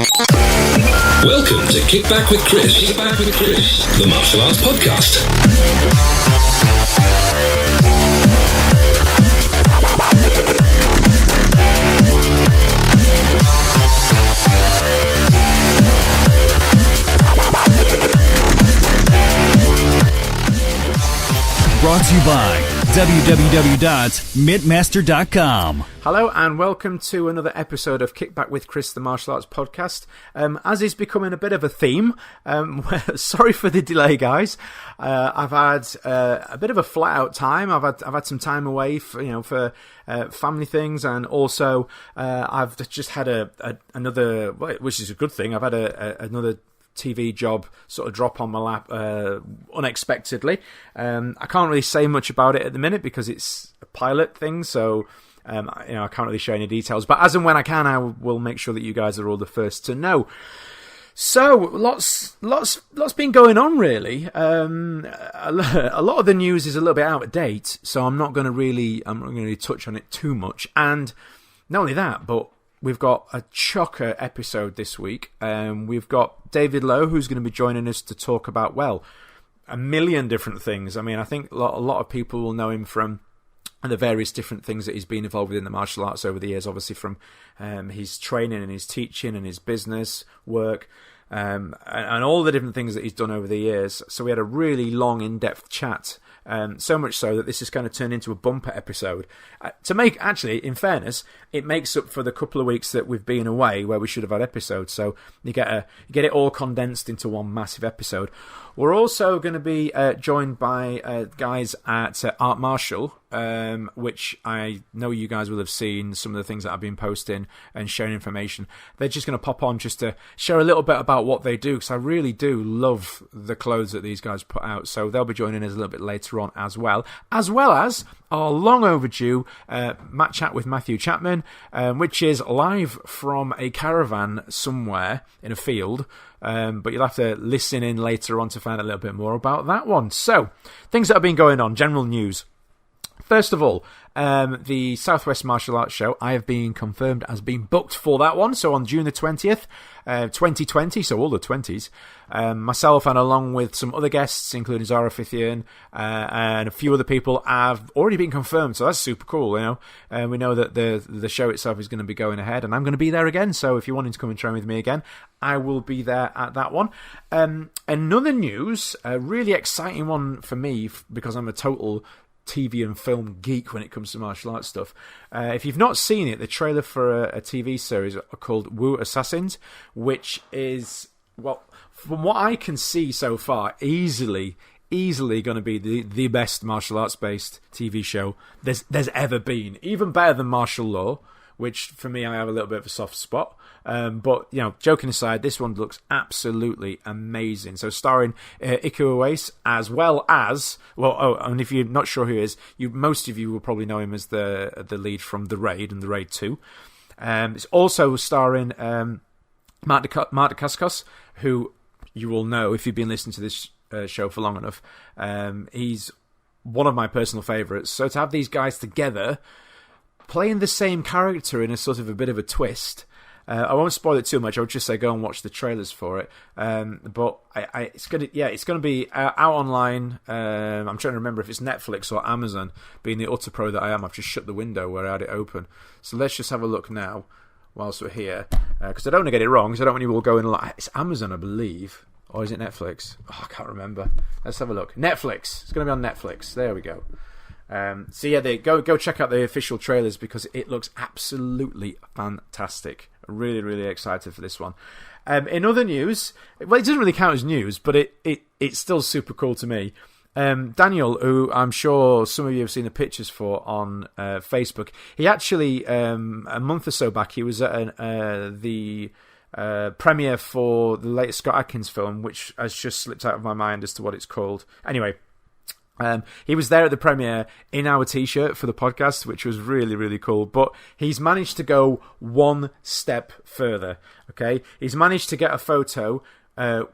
Welcome to Kick Back with Chris. Kick Back with Chris, the martial arts podcast. Brought to you by www.mittmaster.com. Hello and welcome to another episode of Kick Back with Chris, the martial arts podcast. As is becoming a bit of a theme, sorry for the delay, guys. I've had a bit of a flat out time. I've had some time away for family things, and also I've just had another, which is a good thing. I've had another TV job sort of drop on my lap unexpectedly. I can't really say much about it at the minute because it's a pilot thing, so I can't really share any details. But as and when I can, I will make sure that you guys are all the first to know. So lots been going on, really. A lot of the news is a little bit out of date, so I'm not going to really touch on it too much. And not only that, but we've got a chocker episode this week. We've got David Lowe, who's going to be joining us to talk about, well, a million different things. I mean, I think a lot of people will know him from the various different things that he's been involved with in the martial arts over the years, obviously from his training and his teaching and his business work, and all the different things that he's done over the years. So we had a really long, in-depth chat. So much so that this is going to turn into a bumper episode. Actually, in fairness, it makes up for the couple of weeks that we've been away where we should have had episodes. So you get it all condensed into one massive episode. We're also going to be joined by guys at Art Martial, which I know you guys will have seen some of the things that I've been posting and sharing information. They're just going to pop on just to share a little bit about what they do, because I really do love the clothes that these guys put out. So they'll be joining us a little bit later on as well as our long overdue Matt Chat with Matthew Chapman, which is live from a caravan somewhere in a field. But you'll have to listen in later on to find out a little bit more about that one. So, things that have been going on, general news. First of all, the Southwest Martial Arts Show, I have been confirmed as being booked for that one. So on June the 20th, 2020, so all the 20s, myself and along with some other guests, including Zara Fithian and a few other people, have already been confirmed. So that's super cool, you know. We know that the show itself is going to be going ahead, and I'm going to be there again. So if you're wanting to come and train with me again, I will be there at that one. Another news, a really exciting one for me, because I'm a total TV and film geek when it comes to martial arts stuff. If you've not seen it, the trailer for a TV series called Wu Assassins, which is, well, from what I can see so far, easily going to be the best martial arts based TV show there's ever been. Even better than Martial Law, which for me I have a little bit of a soft spot. But, joking aside, this one looks absolutely amazing. So starring Iko Uwais, as well as, and if you're not sure who he is, most of you will probably know him as the lead from The Raid and The Raid 2. It's also starring Mark Dacascos, who you will know if you've been listening to this show for long enough. He's one of my personal favourites. So to have these guys together playing the same character in a sort of a bit of a twist. I won't spoil it too much. I would just say go and watch the trailers for it. But it's gonna be out online. I'm trying to remember if it's Netflix or Amazon. Being the utter pro that I am, I've just shut the window where I had it open. So let's just have a look now whilst we're here, because I don't want to get it wrong. Because I don't want you all going like it's Amazon, I believe, or is it Netflix? Oh, I can't remember. Let's have a look. Netflix. It's gonna be on Netflix. There we go. So yeah, go check out the official trailers because it looks absolutely fantastic. Really, really excited for this one. In other news, well, it doesn't really count as news, but it's still super cool to me. Daniel, who I'm sure some of you have seen the pictures for on Facebook, he actually, a month or so back, he was at the premiere for the latest Scott Adkins film, which has just slipped out of my mind as to what it's called. Anyway, he was there at the premiere in our t-shirt for the podcast, which was really, really cool. But he's managed to go one step further. Okay, he's managed to get a photo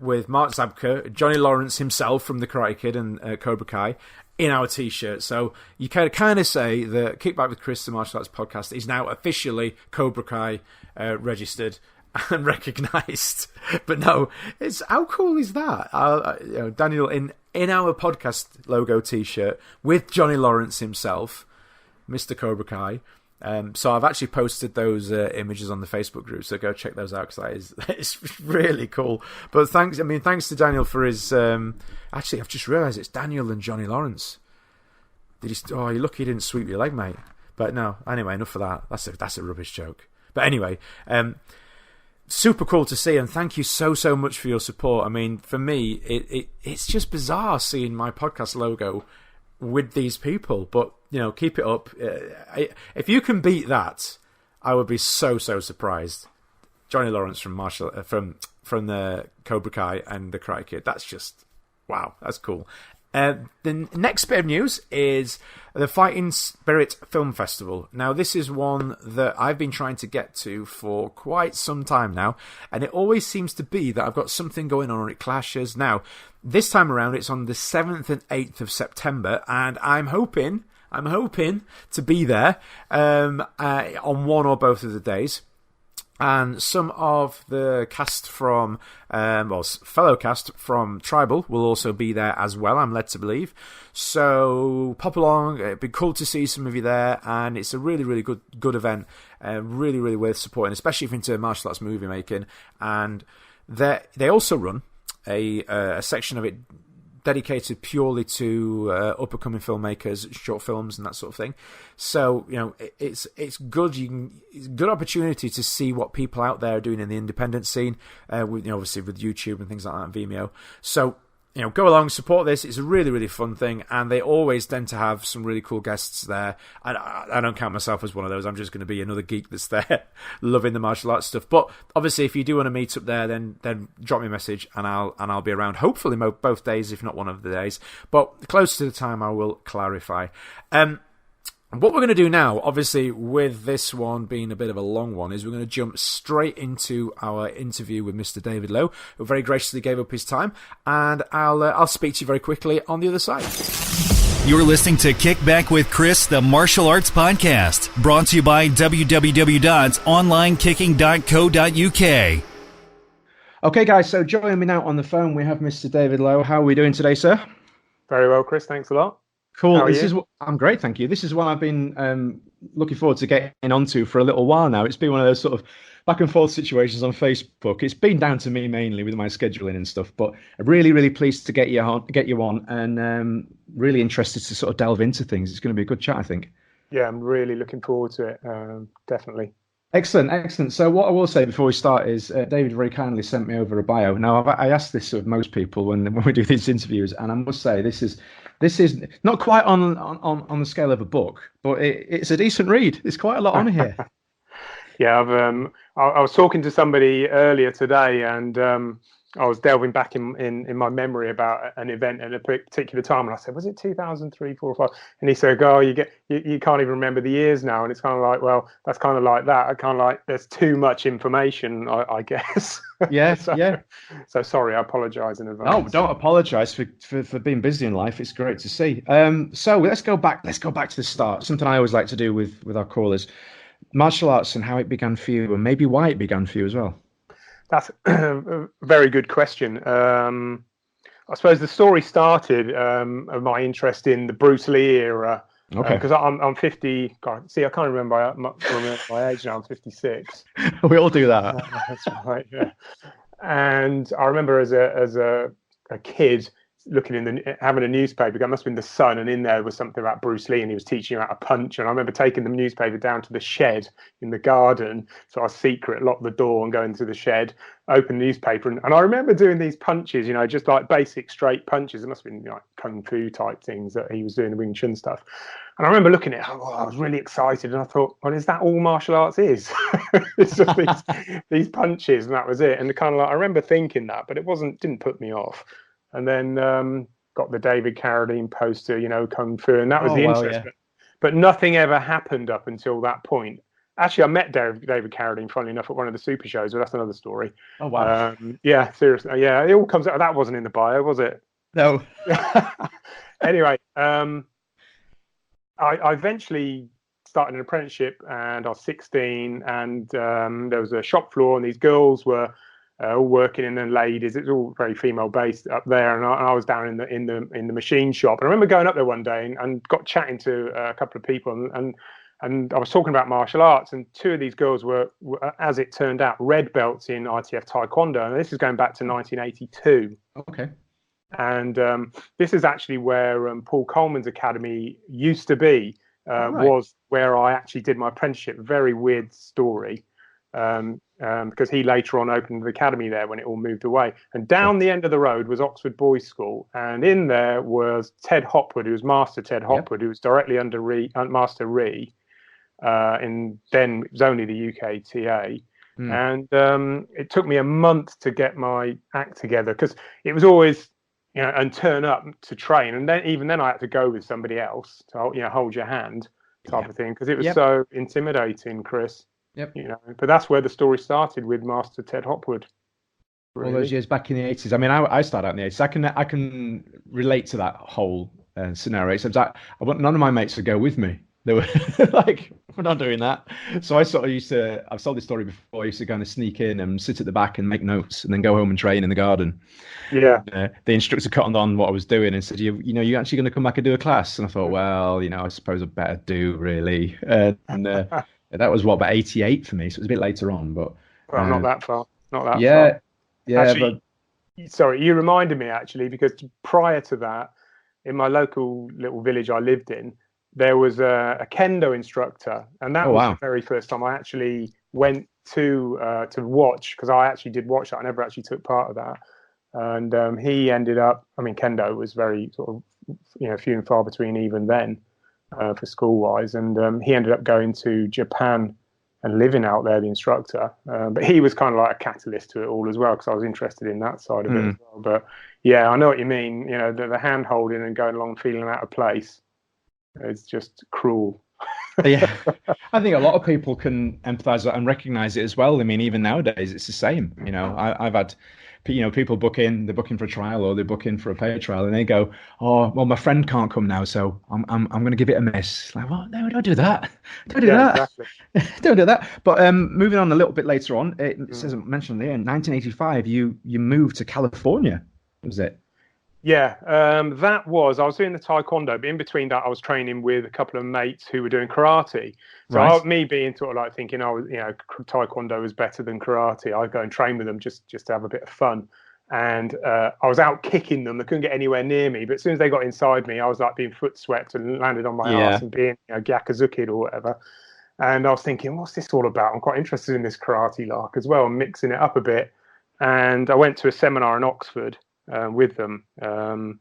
with Mark Zabka, Johnny Lawrence himself from The Karate Kid and Cobra Kai, in our t-shirt. So you can kind of say that Kick Back with Chris, the martial arts podcast, is now officially Cobra Kai registered and recognised. But no, it's how cool is that? Daniel in our podcast logo T-shirt with Johnny Lawrence himself, Mr. Cobra Kai. So I've actually posted those images on the Facebook group, so go check those out because it's really cool. But thanks to Daniel for his. Actually, I've just realised it's Daniel and Johnny Lawrence. You're lucky you didn't sweep your leg, mate. But no, anyway, enough of that. That's a rubbish joke. But anyway, super cool to see, and thank you so much for your support. I mean, for me, it's just bizarre seeing my podcast logo with these people, but keep it up. If you can beat that, I would be so surprised. Johnny Lawrence from the Cobra Kai and the Karate Kid. That's just wow. That's cool. The next bit of news is the Fighting Spirit Film Festival. Now, this is one that I've been trying to get to for quite some time now, and it always seems to be that I've got something going on or it clashes. Now, this time around, it's on the 7th and 8th of September, and I'm hoping to be there on one or both of the days. And some of the cast from, fellow cast from Tribal will also be there as well, I'm led to believe. So pop along, it'd be cool to see some of you there, and it's a really, really good event, really, really worth supporting, especially if you're into martial arts movie making. And they also run a section of it dedicated purely to up-and-coming filmmakers, short films, and that sort of thing. So it's good. It's a good opportunity to see what people out there are doing in the independent scene, obviously with YouTube and things like that, and Vimeo. So go along, support this. It's a really, really fun thing, and they always tend to have some really cool guests there. And I don't count myself as one of those. I'm just going to be another geek that's there, loving the martial arts stuff. But obviously, if you do want to meet up there, then drop me a message, and I'll be around. Hopefully, both days, if not one of the days. But close to the time, I will clarify. What we're going to do now, obviously, with this one being a bit of a long one, is we're going to jump straight into our interview with Mr. David Lowe, who very graciously gave up his time, and I'll speak to you very quickly on the other side. You're listening to Kick Back with Chris, the martial arts podcast, brought to you by www.onlinekicking.co.uk. Okay, guys, so joining me now on the phone, we have Mr. David Lowe. How are we doing today, sir? Very well, Chris. Thanks a lot. Cool. I'm great, thank you. This is what I've been looking forward to getting onto for a little while now. It's been one of those sort of back and forth situations on Facebook. It's been down to me mainly with my scheduling and stuff, but I'm really, really pleased to get you on, and really interested to sort of delve into things. It's going to be a good chat, I think. Yeah, I'm really looking forward to it. Definitely. Excellent. So what I will say before we start is David very kindly sent me over a bio. Now, I asked this of most people when we do these interviews, and I must say this is not quite on the scale of a book, but it's a decent read. There's quite a lot on here. Yeah, I was talking to somebody earlier today, and I was delving back in my memory about an event at a particular time, and I said, was it 2003, 4, or 5? And he said, "Oh, you can't even remember the years now." And it's kind of like, well, that's kind of like that. I kind of like there's too much information, I guess. Yeah, So sorry, I apologise in advance. No, don't apologise for being busy in life. It's great to see. So let's go back to the start. Something I always like to do with our callers. Martial arts and how it began for you, and maybe why it began for you as well. That's a very good question. I suppose the story started of my interest in the Bruce Lee era. Okay. Because I'm 50. God, see, I can't remember my age now. I'm 56. We all do that. That's right. Yeah. And I remember as a kid looking having a newspaper. It must have been The Sun, and in there was something about Bruce Lee, and he was teaching you how to punch. And I remember taking the newspaper down to the shed in the garden, so I was secret, lock the door, and go into the shed, open the newspaper, and I remember doing these punches, just like basic straight punches. It must have been like kung fu type things that he was doing, the Wing Chun stuff. And I remember looking at it, I was really excited, and I thought, well, is that all martial arts is? It's just these punches, and that was it. And kind of like I remember thinking that, but it didn't put me off. And then got the David Carradine poster, Kung Fu, and that was the interest. Yeah. But nothing ever happened up until that point. Actually, I met David Carradine, funnily enough, at one of the Super Shows, but that's another story. Oh, wow. Yeah, seriously. Yeah, it all comes out. That wasn't in the bio, was it? No. Anyway, I eventually started an apprenticeship, and I was 16, and there was a shop floor, and these girls were all working in the ladies. It's all very female based up there, and I was down in the machine shop. And I remember going up there one day and got chatting to a couple of people, and I was talking about martial arts, and two of these girls were, as it turned out, red belts in ITF Taekwondo, and this is going back to 1982. Okay. And this is actually where Paul Coleman's academy used to be, Right. was where I actually did my apprenticeship. Very weird story, because he later on opened the academy there when it all moved away. And down the end of the road was Oxford Boys School, and in there was Ted Hopwood, who was Master Ted Hopwood, who was directly under Master Ree. Then it was only the UKTA. And it took me a month to get my act together, because it was always, and turn up to train, and then even then I had to go with somebody else to hold your hand type of thing, because it was so intimidating, Chris. But that's where the story started with Master Ted Hopwood. All those years back in the 80s. I mean, I started out in the 80s. I can relate to that whole scenario. Except none of my mates would go with me. They were like, we're not doing that. So I sort of I've told this story before. I used to kind of sneak in and sit at the back and make notes, and then go home and train in the garden. Yeah. The instructor caught on what I was doing and said, you actually going to come back and do a class? And I thought, well, I suppose I better do, really. And that was about 88 for me. So it was a bit later on, but. Well, not that far. Not that far. Yeah. Actually, sorry, you reminded me actually, because prior to that, in my local little village I lived in, there was a kendo instructor, and that was the very first time I actually went to watch, because I actually did watch that. I never actually took part of that. And he ended up, kendo was very sort of, few and far between even then for school-wise. And he ended up going to Japan and living out there, the instructor. But he was kind of like a catalyst to it all as well, because I was interested in that side of it as well. But yeah, I know what you mean. The hand-holding and going along feeling out of place. It's just cruel. Yeah, I think a lot of people can empathise and recognise it as well. I mean, even nowadays, it's the same. I've had, people book in, they're booking for a trial or they're booking for a pay trial, and they go, "Oh, well, my friend can't come now, so I'm going to give it a miss." Like, what? No, don't do that. Don't do that. Exactly. Don't do that. But moving on a little bit later on, it says mentioned here in 1985, you moved to California. Was it? Yeah, I was doing the Taekwondo, but in between that, I was training with a couple of mates who were doing karate. So me being sort of like thinking, Taekwondo was better than karate, I'd go and train with them just to have a bit of fun. And I was out kicking them. They couldn't get anywhere near me. But as soon as they got inside me, I was like being foot swept and landed on my ass and being gyakazukid or whatever. And I was thinking, what's this all about? I'm quite interested in this karate lark as well, mixing it up a bit. And I went to a seminar in Oxford with them, and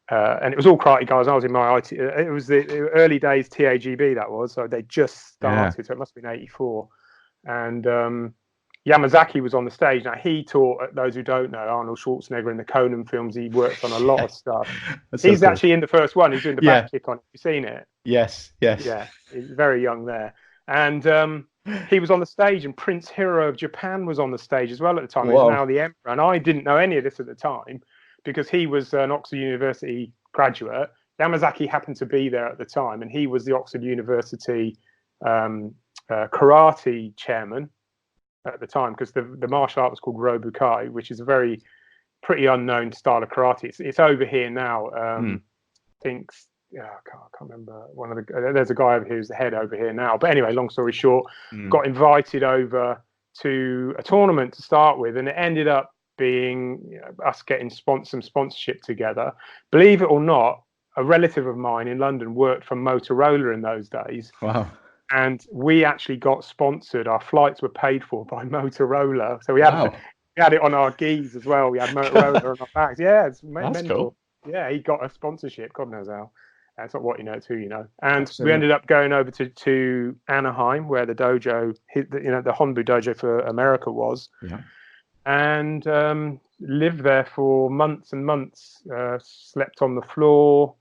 it was all karate guys. I was in my IT. It was the early days TAGB, that was, so they just started. So it must have been 84. And Yamazaki was on the stage. Now he taught, those who don't know, Arnold Schwarzenegger in the Conan films. He worked on a lot of stuff. He's actually in the first one. He's doing the back kick on it. You've seen it? Yes. Yeah, he's very young there. And he was on the stage, and Prince Hiro of Japan was on the stage as well at the time. He's now the emperor, and I didn't know any of this at the time because he was an Oxford University graduate. Yamazaki happened to be there at the time, and he was the Oxford University karate chairman at the time, because the martial art was called Robukai, which is a pretty unknown style of karate. It's over here now. I think. Yeah, I can't remember. There's a guy over here who's the head over here now. But anyway, long story short, got invited over to a tournament to start with, and it ended up being us getting some sponsorship together. Believe it or not, a relative of mine in London worked for Motorola in those days. Wow. And we actually got sponsored. Our flights were paid for by Motorola. So we had it on our gis as well. We had Motorola on our bags. Yeah, it's mental. Cool. Yeah, he got a sponsorship. God knows how. It's not what you know, it's who you know. And Absolutely. We ended up going over to Anaheim, where the dojo, the Honbu dojo for America was. Yeah. And lived there for months and months. Slept on the floor.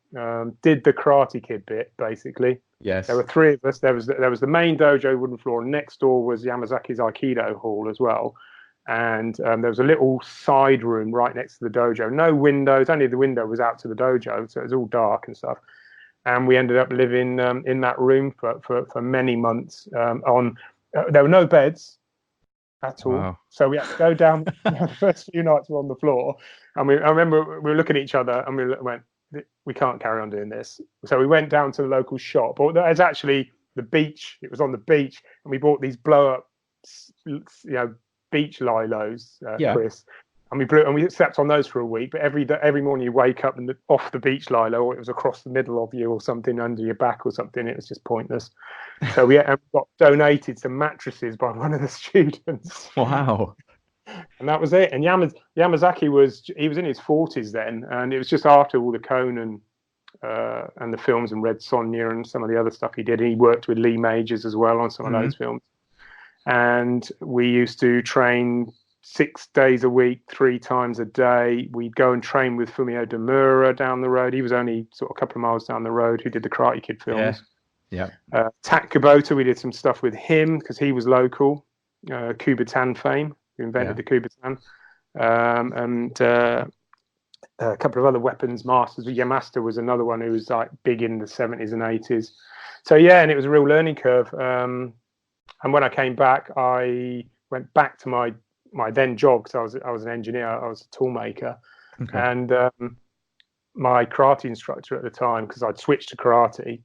Did the Karate Kid bit, basically. Yes. There were three of us. There was the main dojo, wooden floor, and next door was Yamazaki's Aikido hall as well. And there was a little side room right next to the dojo. No windows. Only the window was out to the dojo, so it was all dark and stuff. and we ended up living in that room for many months. There were no beds at all. Wow. So we had to go down. The first few nights were on the floor, and I remember we were looking at each other, and we went, "We can't carry on doing this." So we went down to the local shop. Or there's actually the beach. It was on the beach, and we bought these blow-up, beach lilos, Chris. And we slept on those for a week. But every morning you wake up and off the beach lilo, or it was across the middle of you, or something under your back, or something. It was just pointless. So we got donated some mattresses by one of the students. Wow. And that was it. And Yamazaki was in his 40s then, and it was just after all the Conan and the films, and Red Sonja and some of the other stuff he did. And he worked with Lee Majors as well on some of those films. And we used to train 6 days a week, 3 times a day. We'd go and train with Fumio Demura down the road. He was only sort of a couple of miles down the road, who did the Karate Kid films. Yeah. Tak Kubota, we did some stuff with him because he was local. Kubatan fame, who invented the Kubatan. And a couple of other weapons masters. Mittmaster was another one who was like big in the 70s and 80s. So and it was a real learning curve. And when I came back, I went back to my then job, because I was an engineer. I was a tool maker. Okay. And my karate instructor at the time, because I'd switched to karate,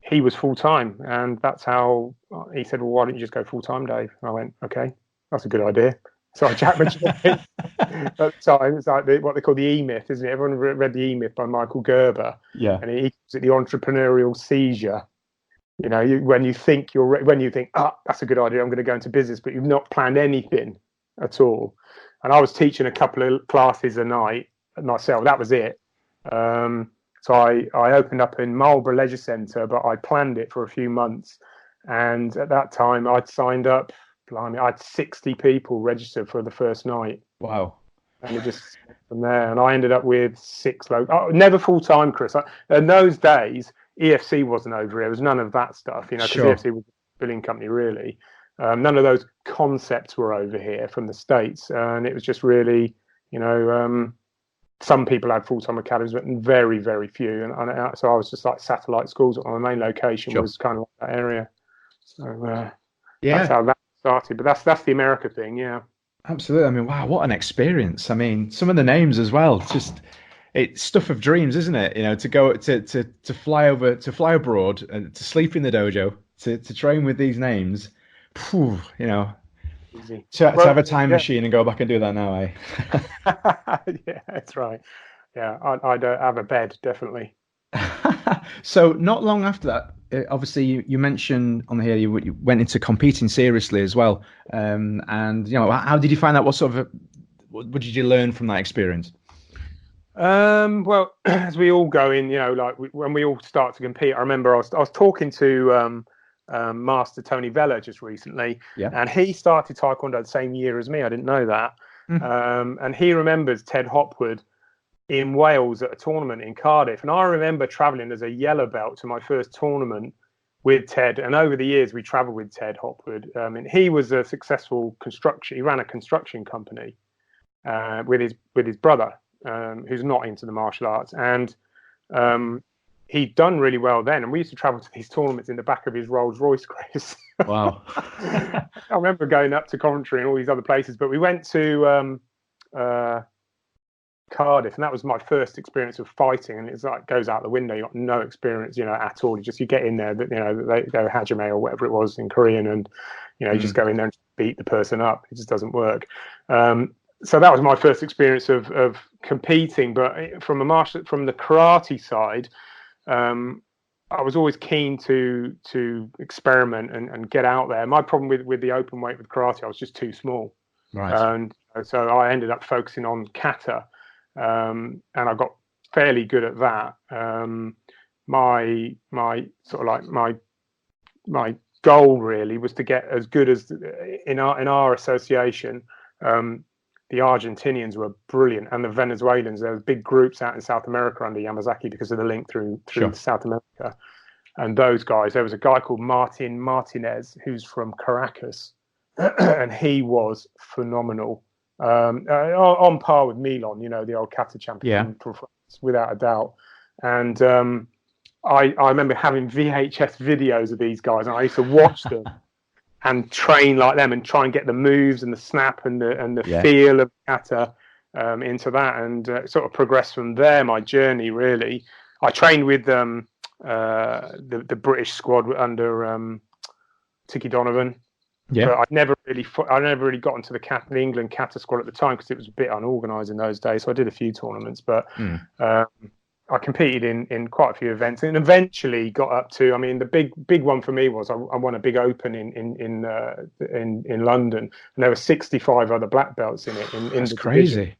he was full-time, and that's how he said, "Well, why don't you just go full-time, Dave?" And I went, "Okay, that's a good idea." So I jacked my job in. At the time, it's like what they call the E-Myth, isn't it? Everyone read the E-Myth by Michael Gerber. Yeah. And he calls it the entrepreneurial seizure. When you think that's a good idea, I'm going to go into business, but you've not planned anything at all. And I was teaching a couple of classes a night myself. That was it. So I opened up in Marlborough Leisure Centre, but I planned it for a few months. And at that time, I'd signed up. Blimey, I had 60 people registered for the first night. Wow. And it just from there. And I ended up with 6 never full time, Chris. In those days, EFC wasn't over here. There was none of that stuff, because EFC was a billing company, really. None of those concepts were over here from the States. And it was just really, some people had full-time academies, but very, very few. And so I was just like satellite schools. My main location was kind of like that area. So that's how that started. But that's the America thing, yeah. Absolutely. I mean, wow, what an experience. I mean, some of the names as well, just it's stuff of dreams, isn't it? To go to fly abroad, to sleep in the dojo, to train with these names. Phew, Easy. To have a time machine and go back and do that now, eh? Yeah, that's right. Yeah, I'd have a bed, definitely. So not long after that, obviously you mentioned on here you went into competing seriously as well. And how did you find that? What did you learn from that experience? Well, as we all go in, when we all start to compete, I remember I was talking to Master Tony Vella just recently, and he started Taekwondo the same year as me. I didn't know that. And he remembers Ted Hopwood in Wales at a tournament in Cardiff. And I remember traveling as a yellow belt to my first tournament with Ted. And over the years, we traveled with Ted Hopwood. And he was a successful construction. He ran a construction company with his brother, who's not into the martial arts. And he'd done really well then. And we used to travel to these tournaments in the back of his Rolls Royce, Chris. Wow. I remember going up to Coventry and all these other places. But we went to Cardiff, and that was my first experience of fighting. And it's like goes out the window. You got no experience, at all. You get in there, they go hajime or whatever it was in Korean, and you just go in there and beat the person up. It just doesn't work. So that was my first experience of competing. But from the karate side, I was always keen to experiment and get out there. My problem with the open weight with karate, I was just too small. Right. And so I ended up focusing on kata. And I got fairly good at that. My sort of like my goal really was to get as good as in our association. The Argentinians were brilliant, and the Venezuelans. There were big groups out in South America under Yamazaki because of the link through South America. And those guys, there was a guy called Martin Martinez who's from Caracas, and he was phenomenal. On par with Milan, the old kata champion from France, without a doubt. And I remember having VHS videos of these guys, and I used to watch them and train like them and try and get the moves and the snap and the feel of kata into that, and sort of progress from there. My journey really. I trained with the British squad under Tiki Donovan. Yeah. But I never really got into the England kata squad at the time because it was a bit unorganised in those days. So I did a few tournaments, but I competed in quite a few events, and eventually got up to. I mean, the big one for me was I won a big open in London, and there were 65 other black belts in it. That's crazy. Division.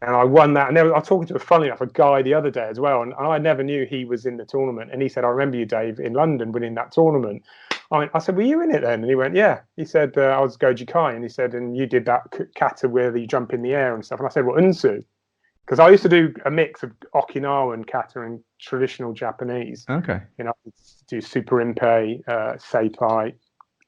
And I won that. And I was talking to, funnily enough, a guy the other day as well, and I never knew he was in the tournament. And he said, "I remember you, Dave, in London winning that tournament." I said, "Were you in it then?" And he went, "Yeah." He said, "I was Goji Kai," and he said, "And you did that kata where you jump in the air and stuff." And I said, "Well, Unsu," because I used to do a mix of Okinawan kata and traditional Japanese. Okay. You know, I do super impe, seipai,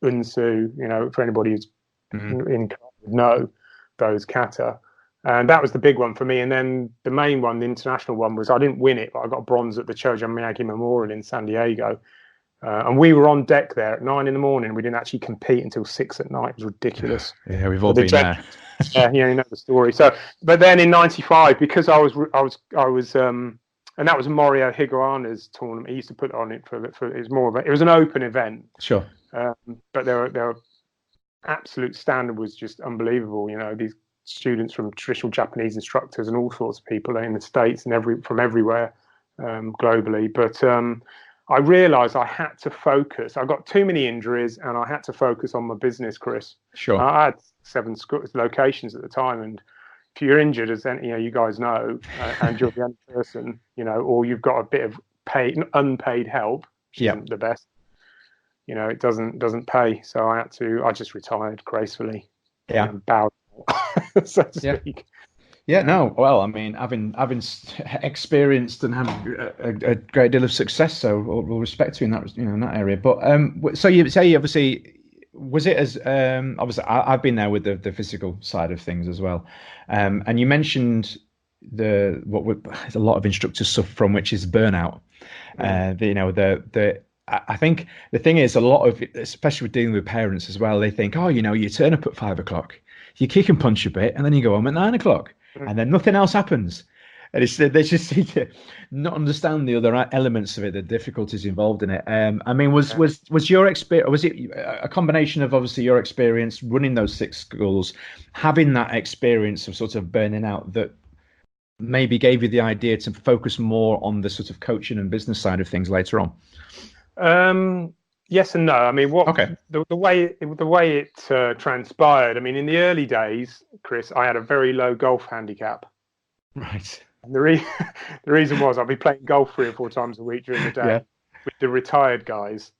Unsu. You know, for anybody who's in would know those kata. And that was the big one for me. And then the main one, the international one, was I didn't win it, but I got bronze at the Chojan Miyagi Memorial in San Diego. And we were on deck there at 9 a.m. We didn't actually compete until 6 at night. It was ridiculous. Yeah, we've all been there. Yeah, you know the story. So, but then in '95, because I was, and that was Morio Higuana's tournament. He used to put on it for it was more of it was an open event. Sure. But their absolute standard was just unbelievable. You know, these students from traditional Japanese instructors and all sorts of people in the States and from everywhere globally. But I realised I had to focus. I got too many injuries, and I had to focus on my business, Chris. Sure. I had 7 locations at the time, and if you're injured, as you guys know, and you're the only person, or you've got a bit of unpaid help, which isn't the best. It doesn't pay. So I just retired gracefully. Yeah. And bowed, so to speak. Yeah, no. Well, I mean, having experienced and had a great deal of success, so we'll respect you in that in that area. But so you say obviously, was it as obviously I've been there with the physical side of things as well, and you mentioned a lot of instructors suffer from, which is burnout. I think the thing is, a lot of, especially with dealing with parents as well, they think, you turn up at 5 o'clock, you kick and punch a bit, and then you go home at 9 o'clock. And then nothing else happens. And they just seem to not understand the other elements of it, the difficulties involved in it. I mean, was your experience, was it a combination of obviously your experience running those 6 schools, having that experience of sort of burning out that maybe gave you the idea to focus more on the sort of coaching and business side of things later on? Yes and no. I mean, the way it transpired. I mean, in the early days, Chris, I had a very low golf handicap. Right. And the reason was I'd be playing golf 3 or 4 times a week during the day with the retired guys,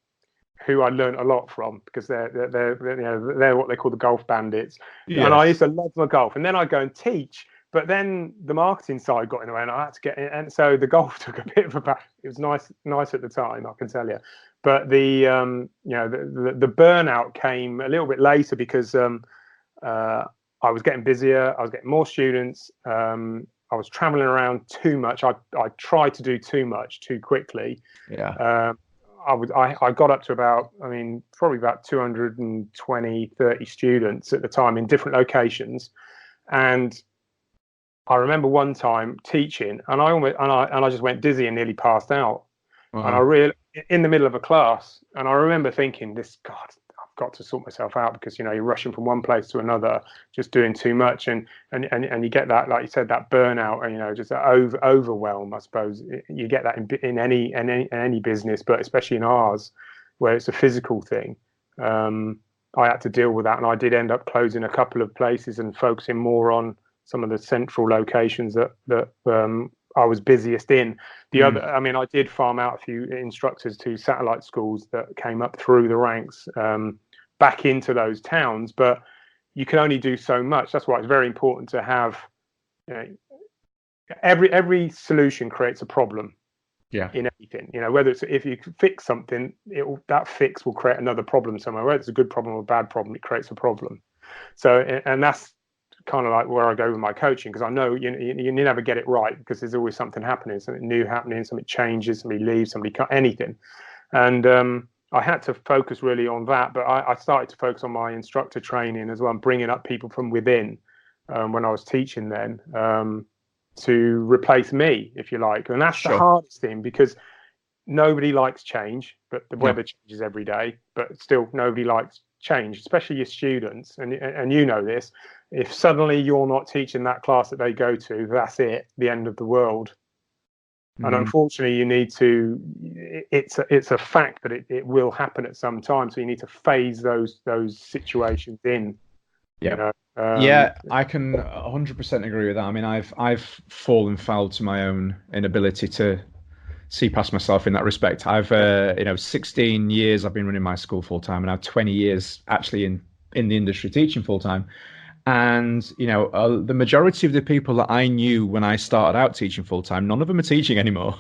who I learned a lot from, because they're what they call the golf bandits. Yes. And I used to love my golf, and then I'd go and teach. But then the marketing side got in the way, and I had to get in, and so the golf took a bit of a back. It was nice at the time, I can tell you. But the burnout came a little bit later, because I was getting busier, I was getting more students, I was traveling around too much. I tried to do too much too quickly. Yeah. I got up to probably about 220, 30 students at the time in different locations, and I remember one time teaching, and I just went dizzy and nearly passed out. Wow. And I really in the middle of a class, and I remember thinking, I've got to sort myself out, because you're rushing from one place to another, just doing too much, and you get that, like you said, that burnout, and just that overwhelm. I suppose you get that in any business, but especially in ours, where it's a physical thing. I had to deal with that, and I did end up closing a couple of places and focusing more on some of the central locations that I was busiest in. The other, I did farm out a few instructors to satellite schools that came up through the ranks back into those towns, but you can only do so much. That's why it's very important to have, every solution creates a problem. Yeah. In anything, whether it's, if you fix something, that fix will create another problem somewhere. Whether it's a good problem or a bad problem, it creates a problem. So, and that's kind of like where I go with my coaching, because I know you never get it right, because there's always something happening, something new happening, something changes, somebody leaves, somebody cut anything. And I had to focus really on that, but I started to focus on my instructor training as well, and bringing up people from within when I was teaching then, to replace me, if you like. And that's the hardest thing, because nobody likes change, but the weather changes every day, but still nobody likes change, especially your students. And you know this, if suddenly you're not teaching that class that they go to, that's it, the end of the world. And unfortunately, you need to, it's a fact that it will happen at some time, so you need to phase those situations in. Yeah. Yeah, I can 100% agree with that. I mean, I've fallen foul to my own inability to see past myself in that respect. I've 16 years I've been running my school full time, and now 20 years actually in the industry teaching full time. And the majority of the people that I knew when I started out teaching full time, none of them are teaching anymore.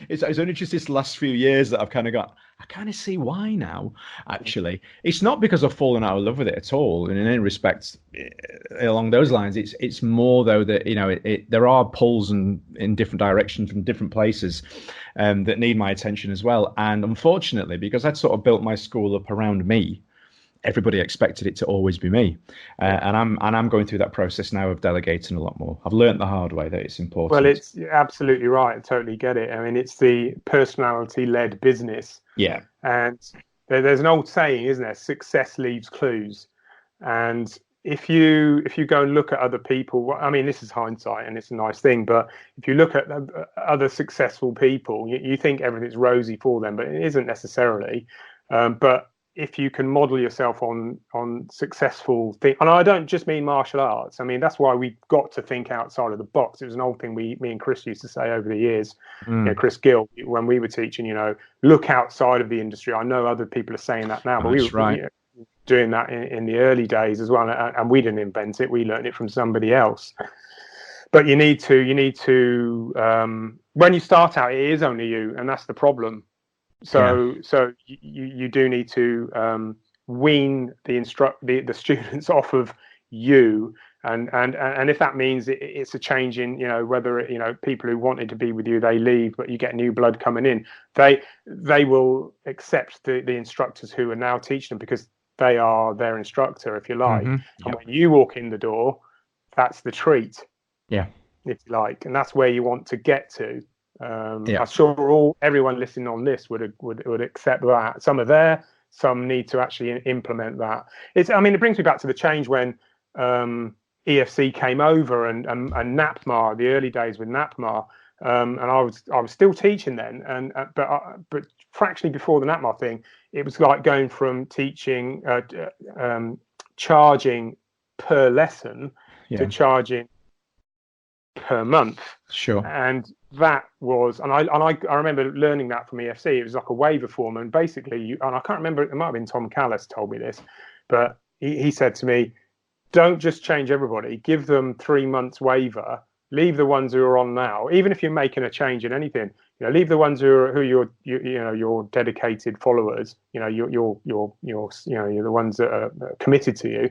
It's only just this last few years that I've kind of got, I kind of see why now. Actually, it's not because I've fallen out of love with it at all, and in any respect along those lines. It's more though that there are pulls in different directions from different places that need my attention as well. And unfortunately, because I'd sort of built my school up around me, everybody expected it to always be me, and I'm going through that process now of delegating a lot more. I've learned the hard way that it's important. Well, it's absolutely right. I totally get it. I mean, it's the personality-led business. Yeah. And there's an old saying, isn't there? Success leaves clues. And if you go and look at other people, I mean, this is hindsight and it's a nice thing, but if you look at other successful people, you think everything's rosy for them, but it isn't necessarily. But if you can model yourself on successful things, and I don't just mean martial arts. I mean, that's why we've got to think outside of the box. It was an old thing me and Chris used to say over the years. Chris Gill, when we were teaching, look outside of the industry. I know other people are saying that now, but we were doing that in the early days as well. And we didn't invent it. We learned it from somebody else. But you need to when you start out, it is only you, and that's the problem. So you do need to wean the students off of you, and if that means it's a change in whether people who wanted to be with you, they leave, but you get new blood coming in, they will accept the instructors who are now teaching them, because they are their instructor, if you like. And when you walk in the door, that's the treat, if you like, and that's where you want to get to. I'm sure everyone listening on this would accept that. Some are there, some need to actually implement that. It brings me back to the change when EFC came over and NAPMAR, the early days with NAPMAR, and I was still teaching then, but fractionally before the NAPMAR thing, it was like going from teaching charging per lesson to charging per month. Sure. And that was, and I remember learning that from EFC. It was like a waiver form, and basically, and I can't remember, it might have been Tom Callis told me this, but he said to me, don't just change everybody, give them 3 months waiver, leave the ones who are on now, even if you're making a change in anything, leave the ones who are your dedicated followers, you're the ones that are committed to you,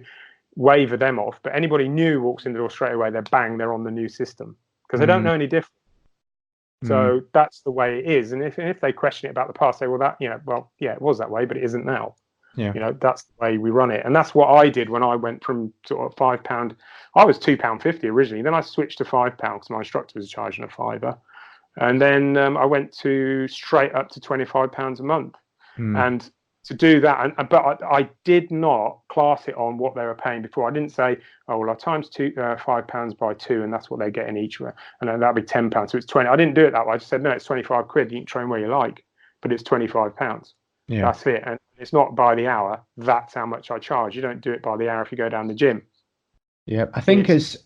waiver them off. But anybody new walks in the door straight away, they're on the new system, because they don't know any different. So that's the way it is. And if they question it about the past, say, well, it was that way, but it isn't now. That's the way we run it. And that's what I did when I went from sort of £5. I was £2.50 originally. Then I switched to £5 because my instructor was charging a £5. And then I went straight up to £25 a month. And to do that, but I did not class it on what they were paying before. I didn't say, oh, well, I times £5 by 2, and that's what they're getting each, and then that'd be £10. So it's 20. I didn't do it that way. I just said, no, it's 25 quid. You can train where you like, but it's £25. That's it, and it's not by the hour. That's how much I charge. You don't do it by the hour if you go down the gym. Yeah, I think it's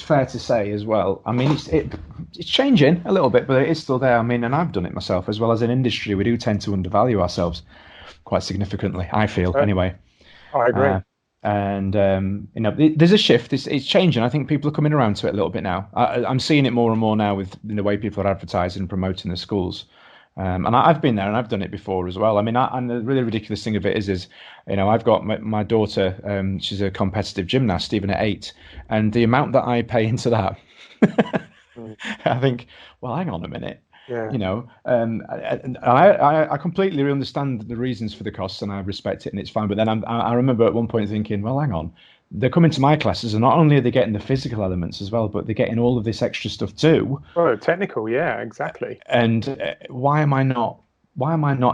fair to say as well. I mean, it's changing a little bit, but it is still there. I mean, and I've done it myself as well. As an industry, we do tend to undervalue ourselves quite significantly, I feel, anyway. I agree. There's a shift. It's changing. I think people are coming around to it a little bit now. I'm seeing it more and more now with the way people are advertising and promoting the schools. And I've been there and I've done it before as well. I mean, and the really ridiculous thing of it is, I've got my daughter, she's a competitive gymnast, even at 8. And the amount that I pay into that, I think, well, hang on a minute. Yeah. I completely understand the reasons for the costs and I respect it and it's fine. But then I remember at one point thinking, well, hang on. They're coming to my classes and not only are they getting the physical elements as well, but they're getting all of this extra stuff too. Oh, technical, yeah, exactly. And why am I not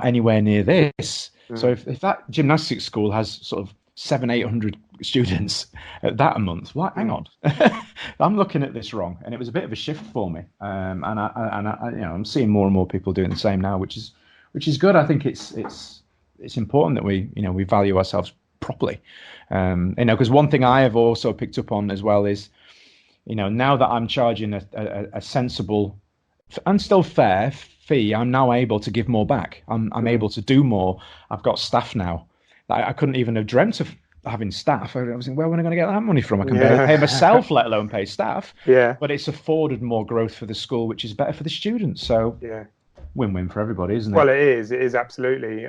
anywhere near this? So if that gymnastics school has sort of 700-800 students at that a month, hang on, I'm looking at this wrong, and it was a bit of a shift for me. And I'm seeing more and more people doing the same now, which is good. I think it's important that we value ourselves properly. Because one thing I have also picked up on as well is, now that I'm charging a sensible and still fair fee, I'm now able to give more back. I'm able to do more. I've got staff now. I couldn't even have dreamt of having staff. I was thinking, where am I going to get that money from? I can barely pay myself, let alone pay staff. Yeah. But it's afforded more growth for the school, which is better for the students. So win-win for everybody, isn't it? Well, it is. It is absolutely.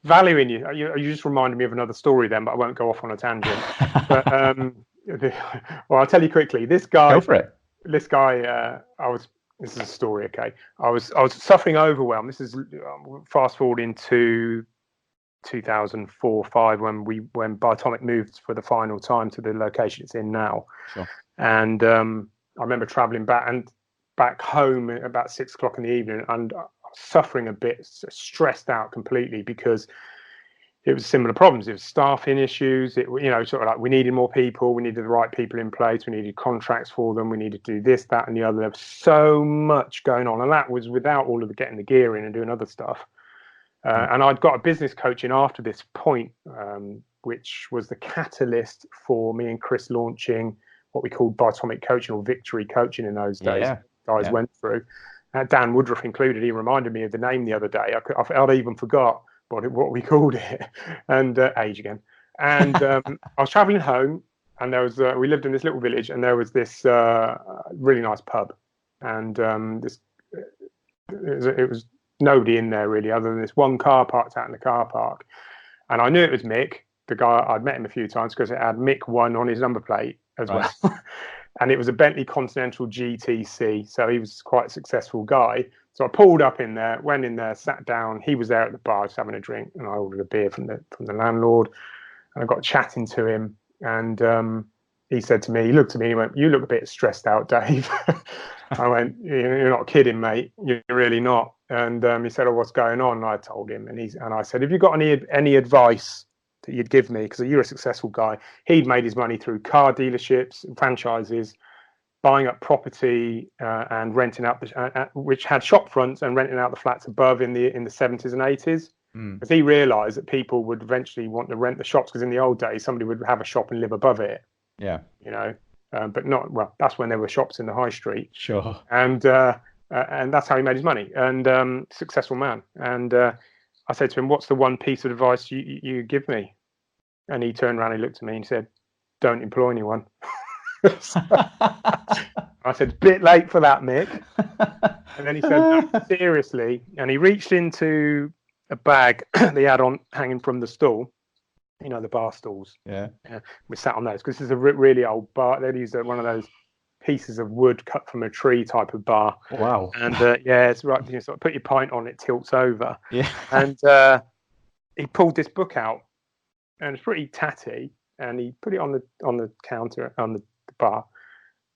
Valuing you. You just reminded me of another story then, but I won't go off on a tangent. But well, I'll tell you quickly. This guy. Go for it. This guy. This is a story. Okay. I was suffering overwhelm. This is fast forwarding to 2004-05 when Biotomic moved for the final time to the location it's in now. Sure. And I remember traveling back home at about 6 o'clock in the evening, and suffering a bit, stressed out completely because it was similar problems. It was staffing issues. Sort of like we needed more people. We needed the right people in place. We needed contracts for them. We needed to do this, that, and the other. There was so much going on, and that was without all of the getting the gear in and doing other stuff. And I'd got a business coaching after this point, which was the catalyst for me and Chris launching what we called Biotomic Coaching or Victory Coaching in those days. Guys went through. Dan Woodruff included. He reminded me of the name the other day. I'd even forgot what we called it, and age again. And I was traveling home, and there was we lived in this little village, and there was this really nice pub, and it was nobody in there really, other than this one car parked out in the car park. And I knew it was Mick, the guy. I'd met him a few times because it had Mick 1 on his number plate as well. And it was a Bentley Continental GTC, so he was quite a successful guy. So I pulled up in there, went in there, sat down. He was there at the bar just having a drink, and I ordered a beer from the landlord. And I got chatting to him, and he said to me, he looked at me, and he went, "You look a bit stressed out, Dave." I went, "You're not kidding, mate. You're really not." And he said, "Oh, what's going on?" And I told him, and I said, "Have you got any advice that you'd give me, because you're a successful guy?" He'd made his money through car dealerships and franchises, buying up property and renting out which had shop fronts, and renting out the flats above in the 70s and 80s. Because he realized that people would eventually want to rent the shops, because in the old days somebody would have a shop and live above it. But not, well, that's when there were shops in the high street. Sure. And that's how he made his money, and successful man. And I said to him, "What's the one piece of advice you give me?" And he turned around, he looked at me and he said, "Don't employ anyone." I said, "Bit late for that, Mick." And then he said, "No, seriously." And he reached into a bag they had on hanging from the stool, the bar stools. Yeah. We sat on those because this is a really old bar. They'd used one of those pieces of wood cut from a tree type of bar. Wow. And it's right. You sort of put your pint on, it tilts over. Yeah. And he pulled this book out, and it's pretty tatty. And he put it on the counter on the bar,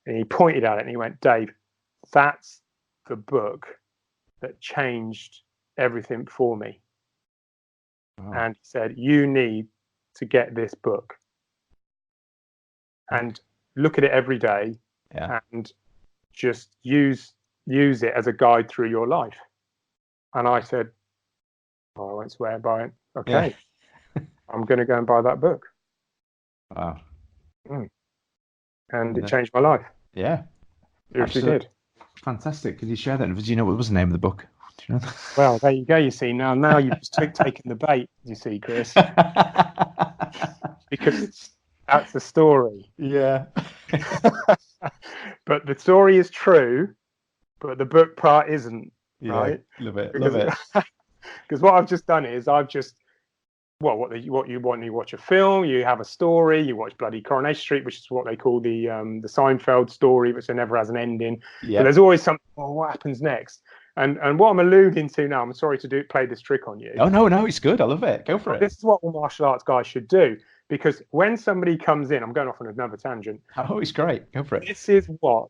and he pointed at it and he went, "Dave, that's the book that changed everything for me." Oh. And he said, "You need to get this book and look at it every day, and just use it as a guide through your life." And I said, "Oh, I won't swear by it. Okay, I'm going to go and buy that book." Wow. And it changed my life. Yeah. It actually did. Fantastic. Could you share that? Do you know what was the name of the book? Do you know? Well, there you go. You see, now you've just taken the bait, you see, Chris. Because that's the story. Yeah. But the story is true. but the book part isn't, Yeah, right? love it, Because, love it. because what I've just done is what you want, you watch a film, you have a story, you watch bloody Coronation Street, which is what they call the Seinfeld story, which never has an ending. Yeah. So there's always something. Oh, what happens next? And what I'm alluding to now, I'm sorry to play this trick on you. Oh no, it's good. I love it. Go for it. This is what all martial arts guys should do, because when somebody comes in, I'm going off on another tangent. Oh, it's great. Go for it. This is what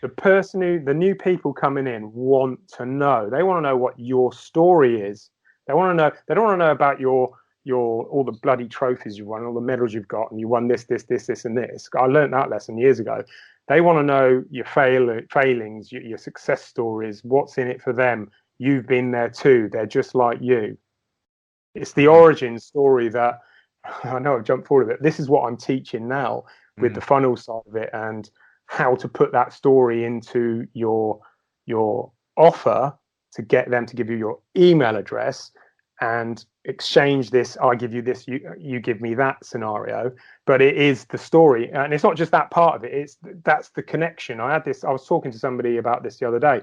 the new people coming in want to know. They want to know what your story is. They want to know. They don't want to know about your all the bloody trophies you've won, all the medals you've got, and you won this, and this. I learned that lesson years ago. They want to know your failings, your success stories, what's in it for them. You've been there too. They're just like you. It's the origin story that I know I've jumped forward a bit. This is what I'm teaching now with the funnel side of it, and how to put that story into your offer to get them to give you your email address and exchange this. I give you this, you give me that scenario. But it is the story, and it's not just that part of it. That's the connection. I was talking to somebody about this the other day,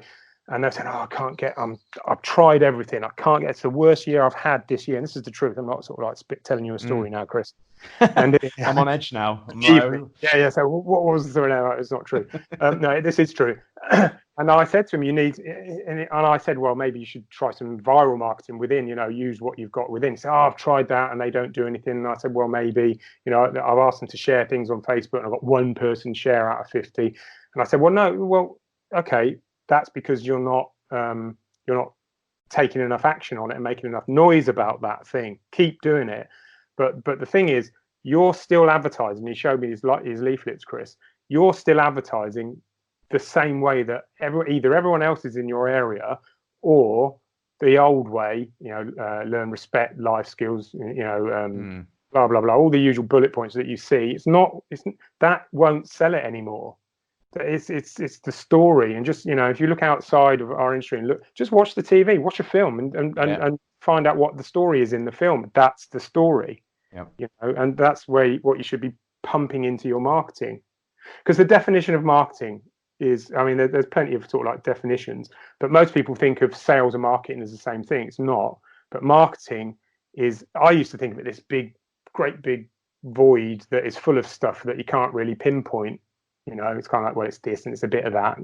and they're saying, "Oh, I can't get. I've tried everything. I can't get. It's the worst year I've had this year." And this is the truth. I'm not sort of like telling you a story now, Chris. And I'm on edge now. Yeah. So what was the story now? It's not true. No, this is true. And I said to him, and I said, well, maybe you should try some viral marketing within. Use what you've got within. He said, I've tried that, and they don't do anything. And I said, well, maybe. I've asked them to share things on Facebook, and I've got one person share out of 50. And I said, well, no, well, okay, that's because you're not taking enough action on it and making enough noise about that thing. Keep doing it. But the thing is, you're still advertising. He showed me his leaflets, Chris. You're still advertising the same way that either everyone else is in your area, or the old way. Learn, respect, life skills. Blah blah blah. All the usual bullet points that you see. It's that won't sell it anymore. It's the story. And just if you look outside of our industry and just watch the TV, watch a film, and find out what the story is in the film. That's the story. Yeah. And that's what you should be pumping into your marketing. Because the definition of marketing is, there's plenty of sort of like definitions, but most people think of sales and marketing as the same thing. It's not. But marketing is, I used to think of it this great big void that is full of stuff that you can't really pinpoint. It's kind of like, well, it's this and it's a bit of that.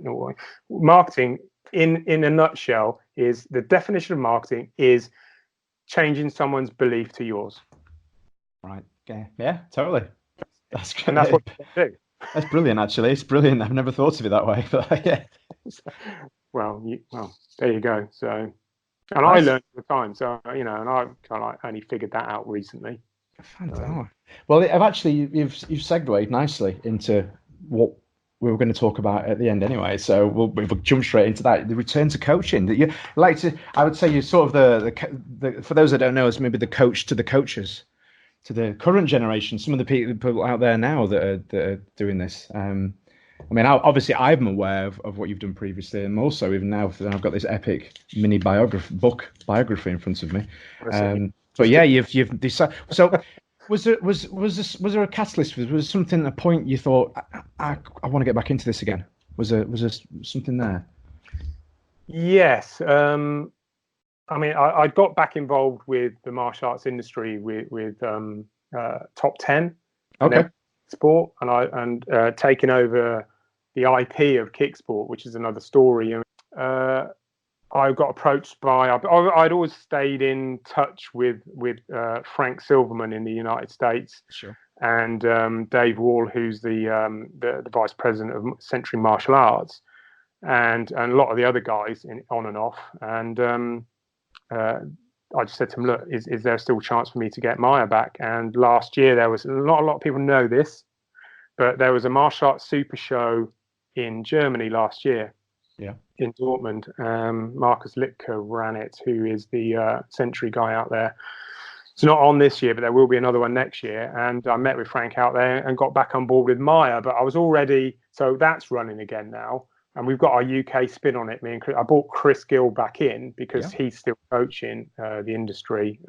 Marketing, in a nutshell, is the definition of marketing is changing someone's belief to yours. Right. Yeah, totally. That's great. And that's what you do. That's brilliant, actually. It's brilliant. I've never thought of it that way, but yeah. Well, there you go. So, and I learned at the time. So, and I kind of only figured that out recently. Well, I've actually you've segued nicely into what we were going to talk about at the end anyway. So we'll jump straight into that. The return to coaching. I would say you're sort of the for those that don't know, it's maybe the coach to the coaches, to the current generation, some of the people out there now that are doing this. Obviously I'm aware of what you've done previously, and also even now I've got this epic mini biography in front of me. But yeah, you've decided. So was there a catalyst? Was something, a point you thought, I want to get back into this again? Was there something there? Yes. I got back involved with the martial arts industry with Top 10 sport, and taking over the IP of Kicksport, which is another story. I got approached by. I'd always stayed in touch with Frank Silverman in the United States, sure, and Dave Wall, who's the vice president of Century Martial Arts, and a lot of the other guys on and off. And I just said to him, look, is there still a chance for me to get Maya back? And last year there was not a lot of people know this, but there was a martial arts super show in Germany last year. Yeah. In Dortmund. Marcus Litka ran it, who is the Century guy out there. It's not on this year, but there will be another one next year. And I met with Frank out there and got back on board with Maya, but I was already, so that's running again now. And we've got our UK spin on it. I brought Chris Gill back in because he's still coaching the industry.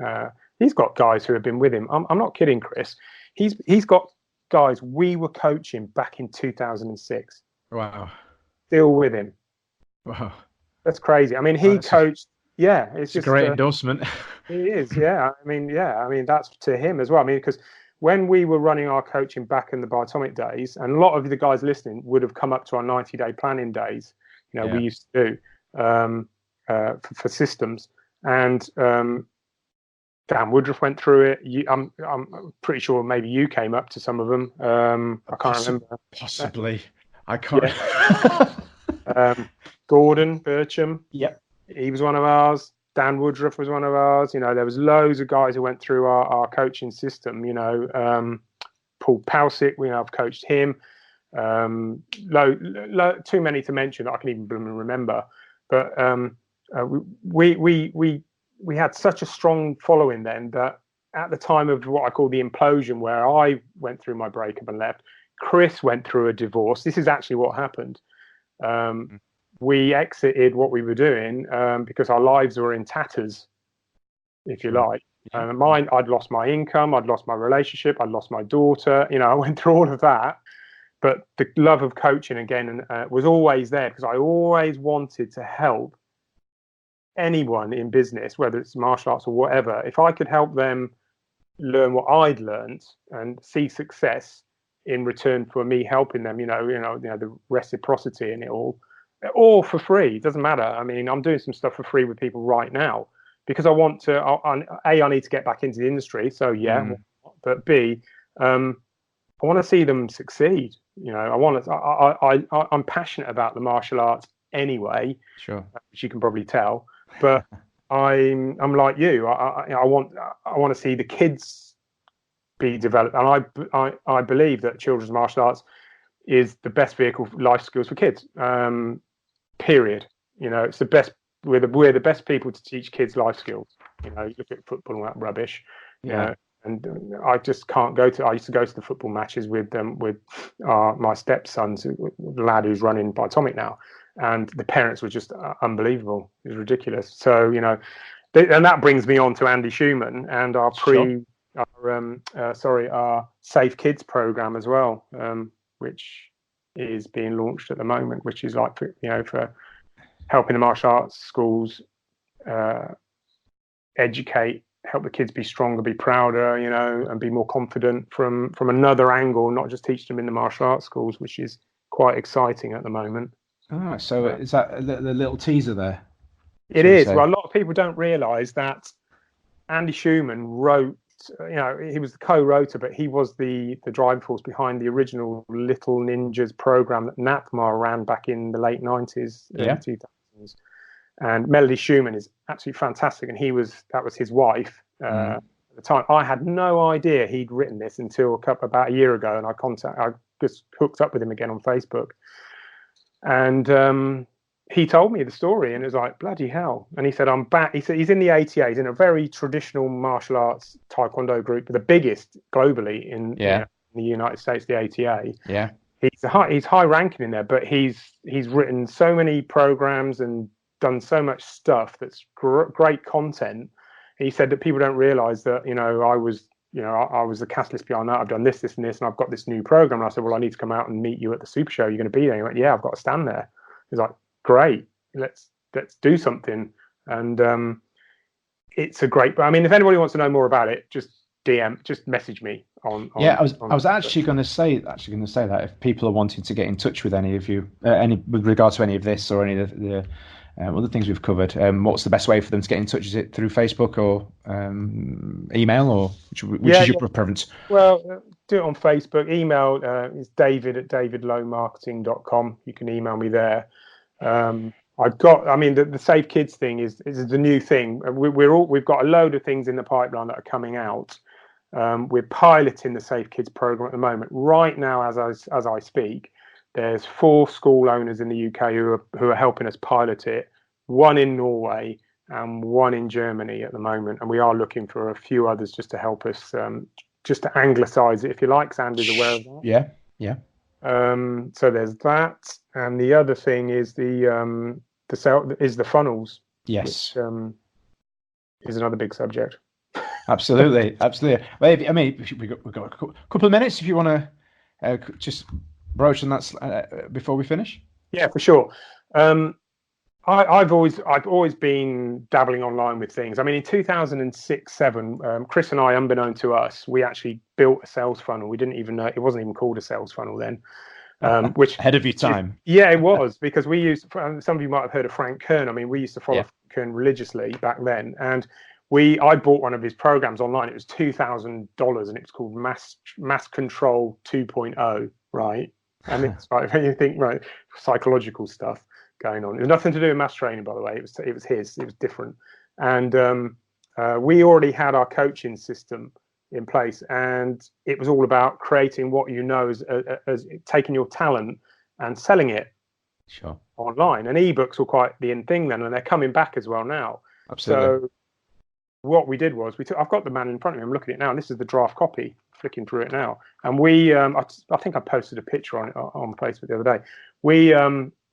He's got guys who have been with him. I'm not kidding, Chris. He's got guys we were coaching back in 2006. Wow. Still with him. Wow. That's crazy. I mean, he coached. Yeah, It's a great endorsement. He is. Yeah. I mean, that's to him as well. I mean, because when we were running our coaching back in the Biotomic days, and a lot of the guys listening would have come up to our 90-day planning days. We used to do for systems, and Dan Woodruff went through it. I'm pretty sure maybe you came up to some of them. I can't remember. Possibly. I can't. Yeah. Gordon Bircham. Yep. He was one of ours. Dan Woodruff was one of ours. There was loads of guys who went through our coaching system. Paul Pausick, I've coached him. Too many to mention that I can even remember. But we had such a strong following then that at the time of what I call the implosion, where I went through my breakup and left, Chris went through a divorce. This is actually what happened. We exited what we were doing because our lives were in tatters, if you like. I'd lost my income, I'd lost my relationship, I'd lost my daughter. I went through all of that. But the love of coaching again was always there, because I always wanted to help anyone in business, whether it's martial arts or whatever. If I could help them learn what I'd learned and see success in return for me helping them, the reciprocity in it all for free. It doesn't matter. I mean, I'm doing some stuff for free with people right now because I want to. I need to get back into the industry. So but B, I want to see them succeed. I'm passionate about the martial arts anyway. Sure, which you can probably tell. But I'm like you. I want to see the kids be developed, and I believe that children's martial arts is the best vehicle for life skills for kids. Period. It's the best. We're the best people to teach kids life skills. You look at football and that rubbish. Yeah. And I just can't go to. I used to go to the football matches with my stepsons, the lad who's running Biotomic now, and the parents were just unbelievable. It was ridiculous. So and that brings me on to Andy Schumann and our our Safe Kids program as well, which is being launched at the moment, which is like for helping the martial arts schools educate, help the kids be stronger, be prouder, and be more confident from another angle, not just teach them in the martial arts schools, which is quite exciting at the moment. Oh, so is that the little teaser there? It is. Well, a lot of people don't realise that Andy Schumann wrote. He was the co-writer, but he was the driving force behind the original Little Ninjas program that NAPMAR ran back in the late 90s, early 2000s. And Melody Schumann is absolutely fantastic, and that was his wife at the time. I had no idea he'd written this until about a year ago, and I just hooked up with him again on Facebook, and he told me the story, and it was like, bloody hell. And he said, I'm back. He said he's in the ATA. He's in a very traditional martial arts taekwondo group, the biggest globally in the United States, the ATA. Yeah. He's high ranking in there, but he's written so many programs and done so much stuff that's great content. And he said that people don't realize that, I was the catalyst behind that. I've done this, and this, and I've got this new program. And I said, well, I need to come out and meet you at the Super Show. You're going to be there. He went, yeah, I've got to stand there. He's like, great, let's do something. And it's a great. I mean, if anybody wants to know more about it, just message me on. I was actually going to say that if people are wanting to get in touch with any of you, with regard to any of this or any of the other things we've covered, what's the best way for them to get in touch? Is it through Facebook or email, or which is your preference? Well, do it on Facebook. Email is david@davidlowemarketing.com. You can email me there. The Safe Kids thing is the new thing. We've got a load of things in the pipeline that are coming out. We're piloting the Safe Kids program at the moment. Right now, as I speak, there's 4 school owners in the UK who are helping us pilot it. 1 in Norway and 1 in Germany at the moment, and we are looking for a few others just to help us, just to anglicise it, if you like. Sandy's aware of that. Yeah. So there's that, and the other thing is the funnels. Yes, which, is another big subject. Absolutely. Well, we've got a couple of minutes if you want to just broach on that before we finish. Yeah, for sure. I've always been dabbling online with things. I mean, in 2006-07, Chris and I, unbeknown to us, we actually built a sales funnel. We didn't even know it wasn't even called a sales funnel then. Which ahead of your time. Yeah, it was, because we used. Some of you might have heard of Frank Kern. I mean, we used to follow Frank Kern religiously back then, and I bought one of his programs online. It was $2,000, and it was called Mass Control 2.0, right? And it's like, when you think, right, psychological stuff going on. It was nothing to do with mass training, by the way. It was different, and we already had our coaching system in place, and it was all about creating what you know as taking your talent and selling it online. And ebooks were quite the in thing then, and they're coming back as well now. Absolutely. So what we did was I've got the man in front of me, I'm looking at it now, and this is the draft copy, flicking through it now. And we I think I posted a picture on it on Facebook the other day.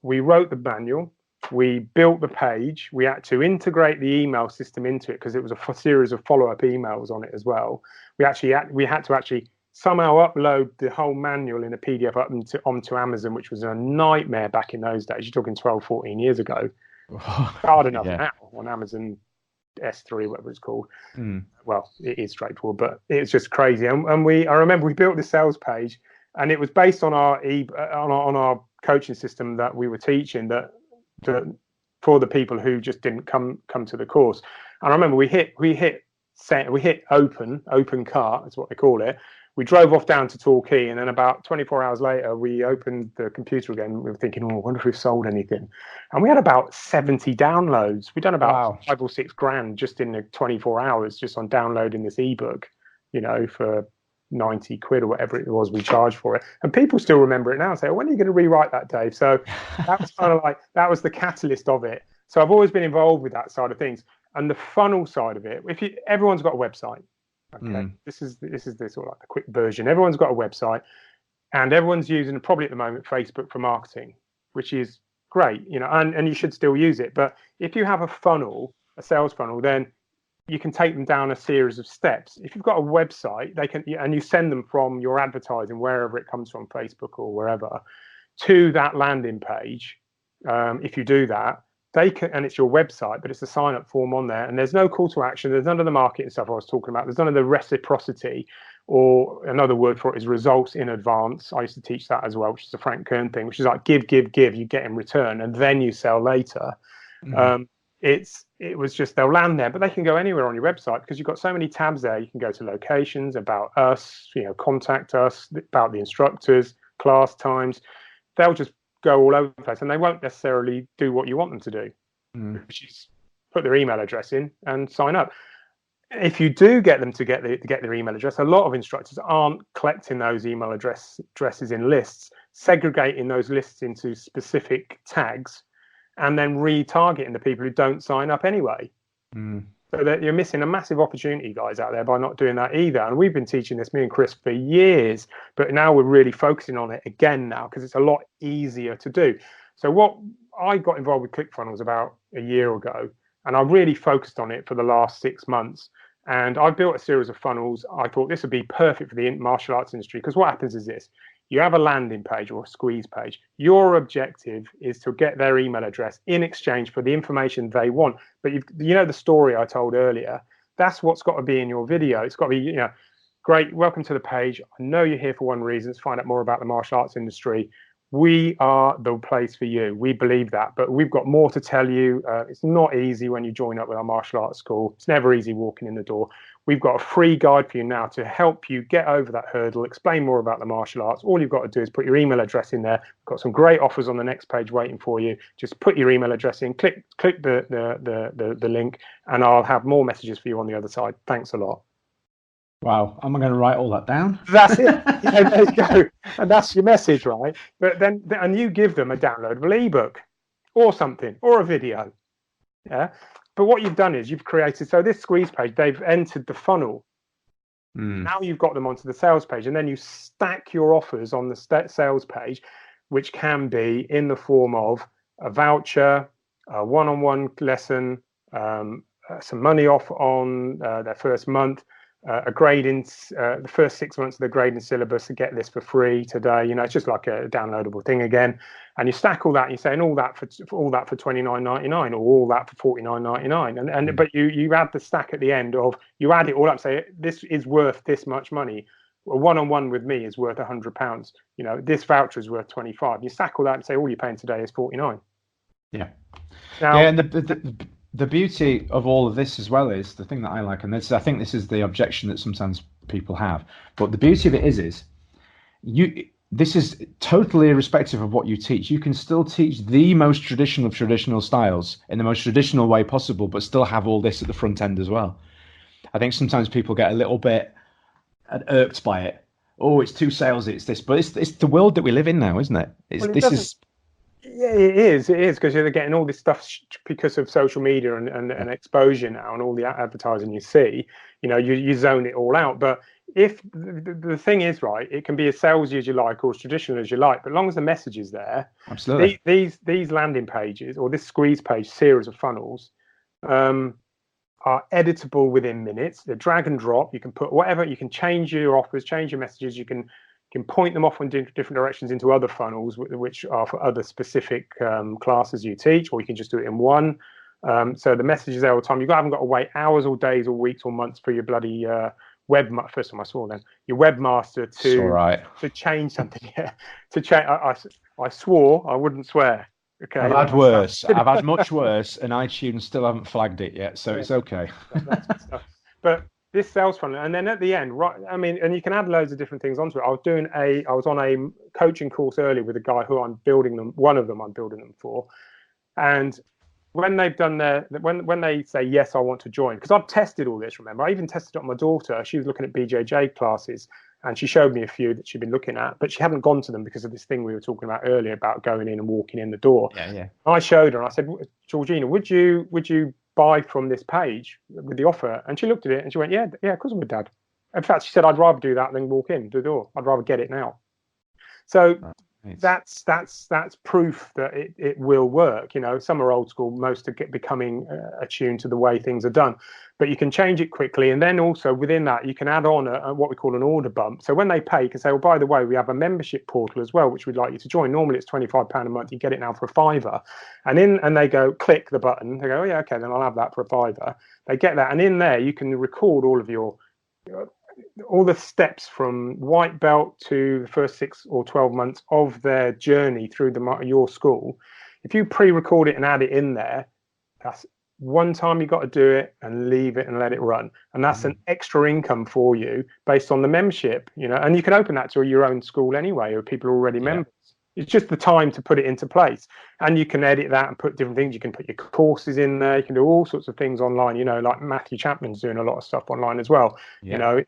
We wrote the manual, we built the page, we had to integrate the email system into it because it was a series of follow-up emails on it as well. We had to actually somehow upload the whole manual in a PDF onto Amazon, which was a nightmare back in those days. You're talking 12, 14 years ago. Hard enough now on Amazon S3, whatever it's called. Well, it is straightforward, but it's just crazy. And I remember we built the sales page, and it was based on our coaching system that we were teaching that for the people who just didn't come to the course. And I remember we hit open cart, that's what they call it. We drove off down to Torquay, and then about 24 hours later, we opened the computer again. We were thinking, I wonder if we've sold anything. And we had about 70 downloads. We'd done about 5 or 6 grand just in the 24 hours, just on downloading this ebook, for 90 quid or whatever it was we charged for it. And people still remember it now and say, when are you going to rewrite that, Dave? So that was kind of like, that was the catalyst of it. So I've always been involved with that side of things. And the funnel side of it, everyone's got a website. Okay, this is the sort of like the quick version. Everyone's got a website, and everyone's using probably at the moment Facebook for marketing, which is great, and you should still use it. But if you have a funnel, a sales funnel, then you can take them down a series of steps. If you've got a website, and you send them from your advertising, wherever it comes from, Facebook or wherever, to that landing page. If you do that, and it's your website, but it's a sign-up form on there, and there's no call to action. There's none of the marketing stuff I was talking about. There's none of the reciprocity, or another word for it is results in advance. I used to teach that as well, which is a Frank Kern thing, which is like give, you get in return, and then you sell later. It was just they'll land there, but they can go anywhere on your website because you've got so many tabs there. You can go to locations, about us, contact us, about the instructors, class times. They'll just go all over the place, and they won't necessarily do what you want them to do, which is put their email address in and sign up. If you do get them to get their email address, a lot of instructors aren't collecting those email addresses in lists, segregating those lists into specific tags, and then retargeting the people who don't sign up anyway. So that you're missing a massive opportunity, guys, out there, by not doing that either. And we've been teaching this, me and Chris, for years, but now we're really focusing on it again now because it's a lot easier to do. So what I got involved with ClickFunnels about a year ago, and I really focused on it for the last 6 months. And I built a series of funnels. I thought this would be perfect for the martial arts industry, because what happens is this. You have a landing page or a squeeze page. Your objective is to get their email address in exchange for the information they want. But the story I told earlier, that's what's got to be in your video. It's got to be, great, welcome to the page. I know you're here for one reason, to find out more about the martial arts industry. We are the place for you. We believe that, but we've got more to tell you. It's not easy when you join up with our martial arts school. It's never easy walking in the door. We've got a free guide for you now to help you get over that hurdle, explain more about the martial arts. All you've got to do is put your email address in there. We've got some great offers on the next page waiting for you. Just put your email address in, click the link, and I'll have more messages for you on the other side. Thanks a lot. Wow, am I going to write all that down? That's it. There you go. And that's your message, right? But then, and you give them a downloadable ebook or something, or a video. Yeah. But what you've done is you've created, so this squeeze page, they've entered the funnel. Now you've got them onto the sales page, and then you stack your offers on the sales page, which can be in the form of a voucher, a one-on-one lesson, some money off on their first month, a grading, the first 6 months of the grading syllabus to get this for free today. You know, it's just like a downloadable thing again. And you stack all that, and you say, and all that for $29.99, or all that for $49.99. And but you add the stack at the end of, you add it all up, say this is worth this much money. A one-on-one with me is worth £100. You know, this voucher is worth 25. You stack all that and say all you're paying today is 49. Yeah. Now, Yeah, and the beauty of all of this as well is the thing that I like, and I think this is the objection that sometimes people have. But the beauty of it is this is totally irrespective of what you teach. You can still teach the most traditional of traditional styles in the most traditional way possible, but still have all this at the front end as well. I think sometimes people get a little bit irked by it. Oh, it's too salesy, it's this, but it's the world that we live in now, isn't it? Yeah, it is because you're getting all this stuff because of social media and exposure now, and all the advertising you see. You know, you zone it all out. But if the thing is, right, it can be as salesy as you like or as traditional as you like, but as long as the message is there. Absolutely. These landing pages, or this squeeze page series of funnels, are editable within minutes. They're drag and drop. You can put whatever, you can change your offers, change your messages. You can point them off in different directions into other funnels, which are for other specific classes you teach, or you can just do it in one. So the message is there all the time. You haven't got to wait hours or days or weeks or months for your bloody first time I swore then, your webmaster to change something. To change, I swore I wouldn't swear. Okay, I've had worse. I've had much worse, and iTunes still haven't flagged it yet, so it's okay. That's good stuff. But this sales funnel, and then at the end, right? I mean, and you can add loads of different things onto it. I was on a coaching course earlier with a guy who I'm building them. One of them I'm building them for, and when they've done when they say yes, I want to join, because I've tested all this. Remember, I even tested it on my daughter. She was looking at BJJ classes, and she showed me a few that she'd been looking at, but she hadn't gone to them because of this thing we were talking about earlier about going in and walking in the door. Yeah. I showed her, and I said, Georgina, would you buy from this page with the offer? And she looked at it and she went, yeah, of course I would, Dad. In fact, she said, I'd rather do that than walk in the door. I'd rather get it now. So that's proof that it will work. You know, some are old school, most are becoming attuned to the way things are done, but you can change it quickly. And then also within that, you can add on what we call an order bump. So when they pay, you can say, well, by the way, we have a membership portal as well, which we'd like you to join. Normally it's £25 a month. You get it now for £5. And they go, click the button. They go, oh yeah, okay, then I'll have that for £5. They get that. And in there, you can record all of all the steps from white belt to the first 6 or 12 months of their journey through your school. If you pre-record it and add it in there, that's one time you got to do it and leave it and let it run. And that's an extra income for you based on the membership, you know, and you can open that to your own school anyway, or people already members. It's just the time to put it into place. And you can edit that and put different things. You can put your courses in there. You can do all sorts of things online, you know, like Matthew Chapman's doing a lot of stuff online as well. Yeah. You know,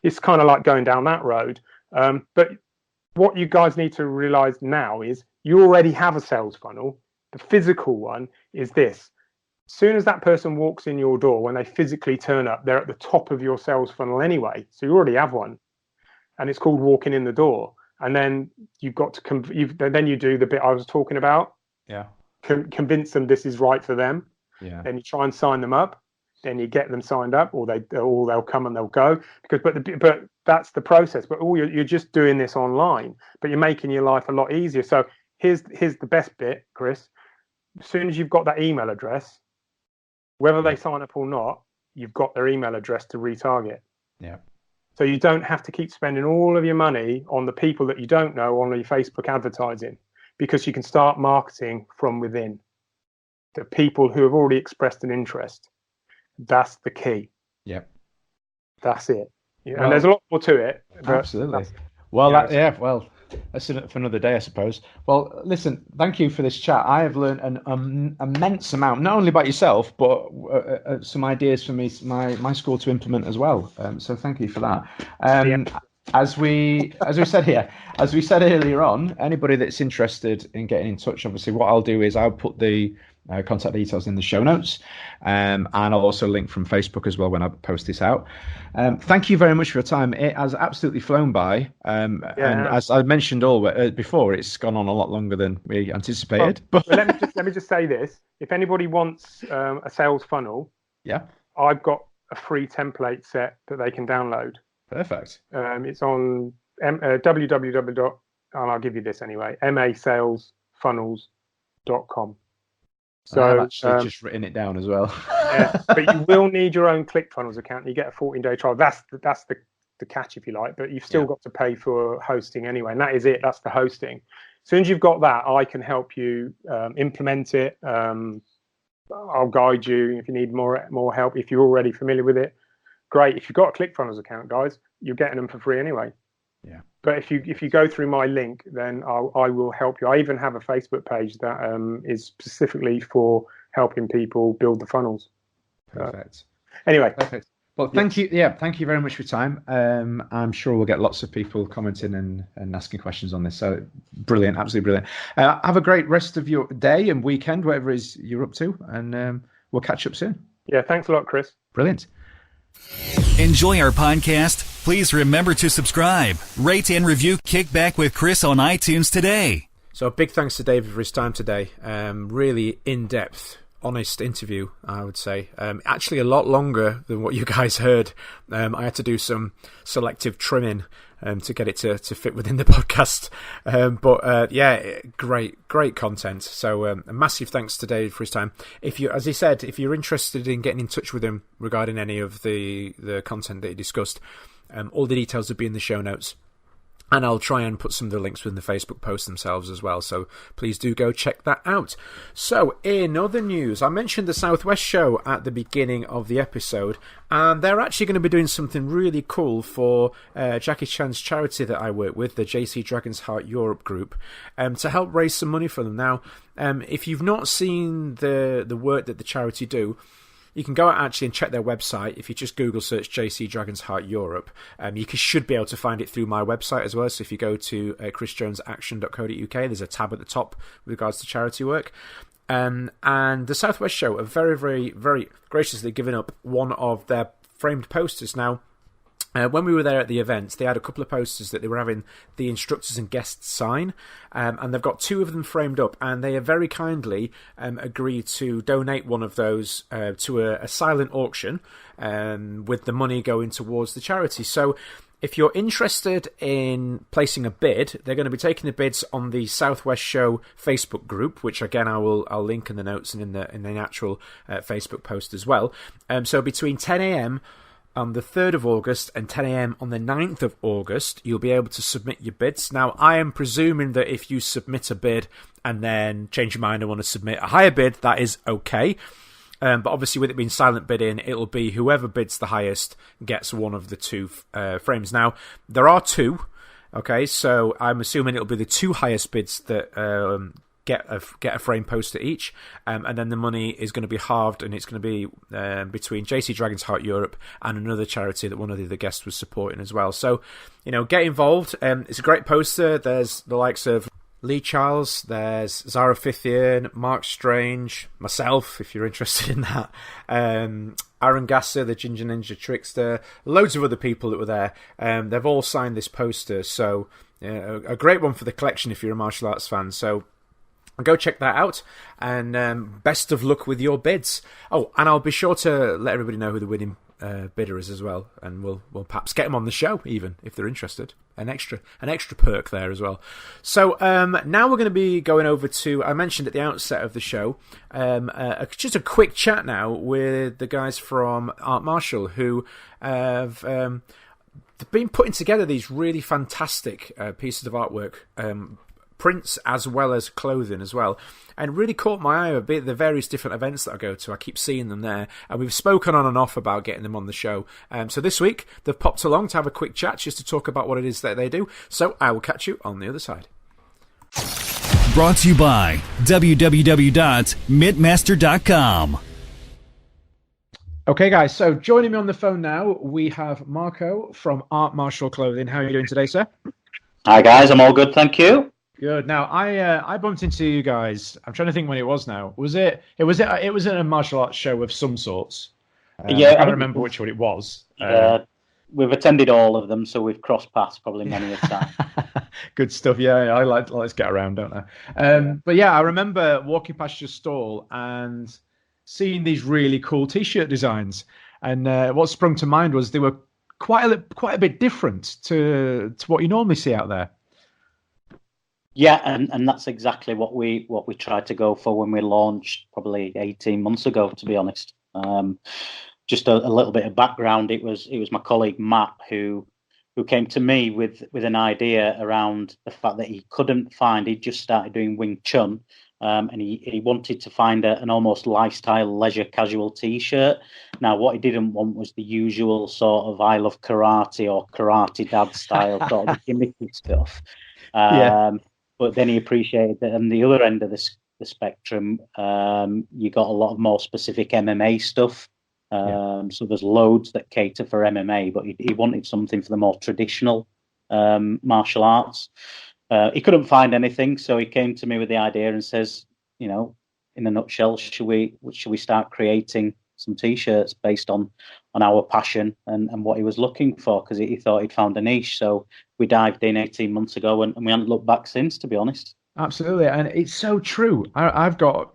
it's kind of like going down that road. But what you guys need to realize now is you already have a sales funnel. The physical one is this. As soon as that person walks in your door, when they physically turn up, they're at the top of your sales funnel anyway. So you already have one. And it's called walking in the door. And then you've got to then you do the bit I was talking about. Yeah. Convince them this is right for them. Yeah. Then you try and sign them up. Then you get them signed up, or they'll come and they'll go. But that's the process. But you're just doing this online, but you're making your life a lot easier. So here's the best bit, Chris. As soon as you've got that email address, whether they sign up or not, you've got their email address to retarget. Yeah. So you don't have to keep spending all of your money on the people that you don't know on your Facebook advertising, because you can start marketing from within the people who have already expressed an interest. That's the key. Yep. That's it. Yeah, well, and there's a lot more to it. Absolutely. Well, that's for another day, I suppose. Well, listen, thank you for this chat. I have learned an immense amount, not only about yourself, but some ideas for me, my school to implement as well. So thank you for that. As we said earlier on, anybody that's interested in getting in touch, obviously, what I'll do is I'll put the contact details in the show notes, and I'll also link from Facebook as well when I post this out. Thank you very much for your time. It has absolutely flown by, and as I mentioned before, it's gone on a lot longer than we anticipated. But let me just say this: if anybody wants a sales funnel, I've got a free template set that they can download. Perfect. It's on www. And I'll give you this anyway. masalesfunnels.com. So I've actually just written it down as well. yeah, but you will need your own ClickFunnels account. You get a 14-day trial. That's the catch, if you like. But you've still got to pay for hosting anyway, and that is it. That's the hosting. As soon as you've got that, I can help you implement it. I'll guide you if you need more help. If you're already familiar with it, great. If you've got a ClickFunnels account, guys, you're getting them for free anyway. Yeah. But if you go through my link, then I will help you. I even have a Facebook page that is specifically for helping people build the funnels. Perfect. Anyway. Perfect. Well, thank you. Yeah, thank you very much for your time. I'm sure we'll get lots of people commenting and asking questions on this. So brilliant, absolutely brilliant. Have a great rest of your day and weekend, whatever it is you're up to, and we'll catch up soon. Yeah, thanks a lot, Chris. Brilliant. Enjoy our podcast? Please remember to subscribe, rate, and review Kickback with Chris on iTunes today. So a big thanks to David for his time today. Really in-depth, honest interview, I would say. Actually a lot longer than what you guys heard. I had to do some selective trimming to get it to fit within the podcast. But great content. So a massive thanks to David for his time. As he said, if you're interested in getting in touch with him regarding any of the content that he discussed, all the details will be in the show notes. And I'll try and put some of the links within the Facebook posts themselves as well. So please do go check that out. So in other news, I mentioned the Southwest show at the beginning of the episode. And they're actually going to be doing something really cool for Jackie Chan's charity that I work with, the JC Dragon's Heart Europe group, to help raise some money for them. Now, if you've not seen the work that the charity do, you can go out actually and check their website. If you just Google search JC Dragon's Heart Europe, you should be able to find it through my website as well. So if you go to chrisjonesaction.co.uk, there's a tab at the top with regards to charity work. And the Southwest Show have very, very, very graciously given up one of their framed posters. Now, when we were there at the event, they had a couple of posters that they were having the instructors and guests sign, and they've got two of them framed up, and they have very kindly agreed to donate one of those to a silent auction, with the money going towards the charity. So if you're interested in placing a bid, they're going to be taking the bids on the Southwest Show Facebook group, which again I'll link in the notes and in the actual Facebook post as well. So between 10 a.m. on the 3rd of August and 10 a.m. on the 9th of August, you'll be able to submit your bids. Now, I am presuming that if you submit a bid and then change your mind and want to submit a higher bid, that is okay. But obviously, with it being silent bidding, it'll be whoever bids the highest gets one of the two frames. Now, there are two, okay? So I'm assuming it'll be the two highest bids that get a frame poster each, and then the money is going to be halved, and it's going to be between JC Dragon's Heart Europe and another charity that one of the other guests was supporting as well. So, get involved. It's a great poster. There's the likes of Lee Charles, there's Zara Fithian, Mark Strange, myself, if you're interested in that, Aaron Gasser, the Ginger Ninja Trickster, loads of other people that were there. They've all signed this poster, so a great one for the collection if you're a martial arts fan. So go check that out, and best of luck with your bids. Oh, and I'll be sure to let everybody know who the winning bidder is as well, and we'll perhaps get them on the show even if they're interested. An extra perk there as well. So now we're going to be going over to, I mentioned at the outset of the show, just a quick chat now with the guys from Art Martial who have been putting together these really fantastic pieces of artwork, prints as well as clothing as well, and really caught my eye a bit the various different events that I go to. I keep seeing them there, and we've spoken on and off about getting them on the show. So this week they've popped along to have a quick chat just to talk about what it is that they do. So I will catch you on the other side. Brought to you by www.mittmaster.com. Okay, guys, so joining me on the phone now, we have Marco from Art Martial Clothing. How are you doing today, sir? Hi, guys. I'm all good, thank you. Good. Now, I bumped into you guys. I'm trying to think when it was now. Was it was a martial arts show of some sorts. Yeah, I can't remember which one it was. We've attended all of them, so we've crossed paths probably many a time. Good stuff. Yeah, I like to get around, don't I? But yeah, I remember walking past your stall and seeing these really cool T-shirt designs. And what sprung to mind was they were quite a bit different to what you normally see out there. Yeah, and that's exactly what we tried to go for when we launched probably 18 months ago, to be honest. Just a little bit of background. It was my colleague Matt who came to me with an idea around the fact that he couldn't find. He'd just started doing Wing Chun, and he wanted to find an almost lifestyle leisure casual T-shirt. Now, what he didn't want was the usual sort of I love karate or karate dad style sort of gimmicky stuff. Yeah. But then he appreciated that on the other end of the spectrum, you got a lot of more specific MMA stuff. So there's loads that cater for MMA, but he wanted something for the more traditional martial arts. He couldn't find anything, so he came to me with the idea and says, in a nutshell, should we start creating some T-shirts based on our passion and what he was looking for, because he thought he'd found a niche. So we dived in 18 months ago and we haven't looked back since, to be honest. Absolutely, and it's so true. I've got,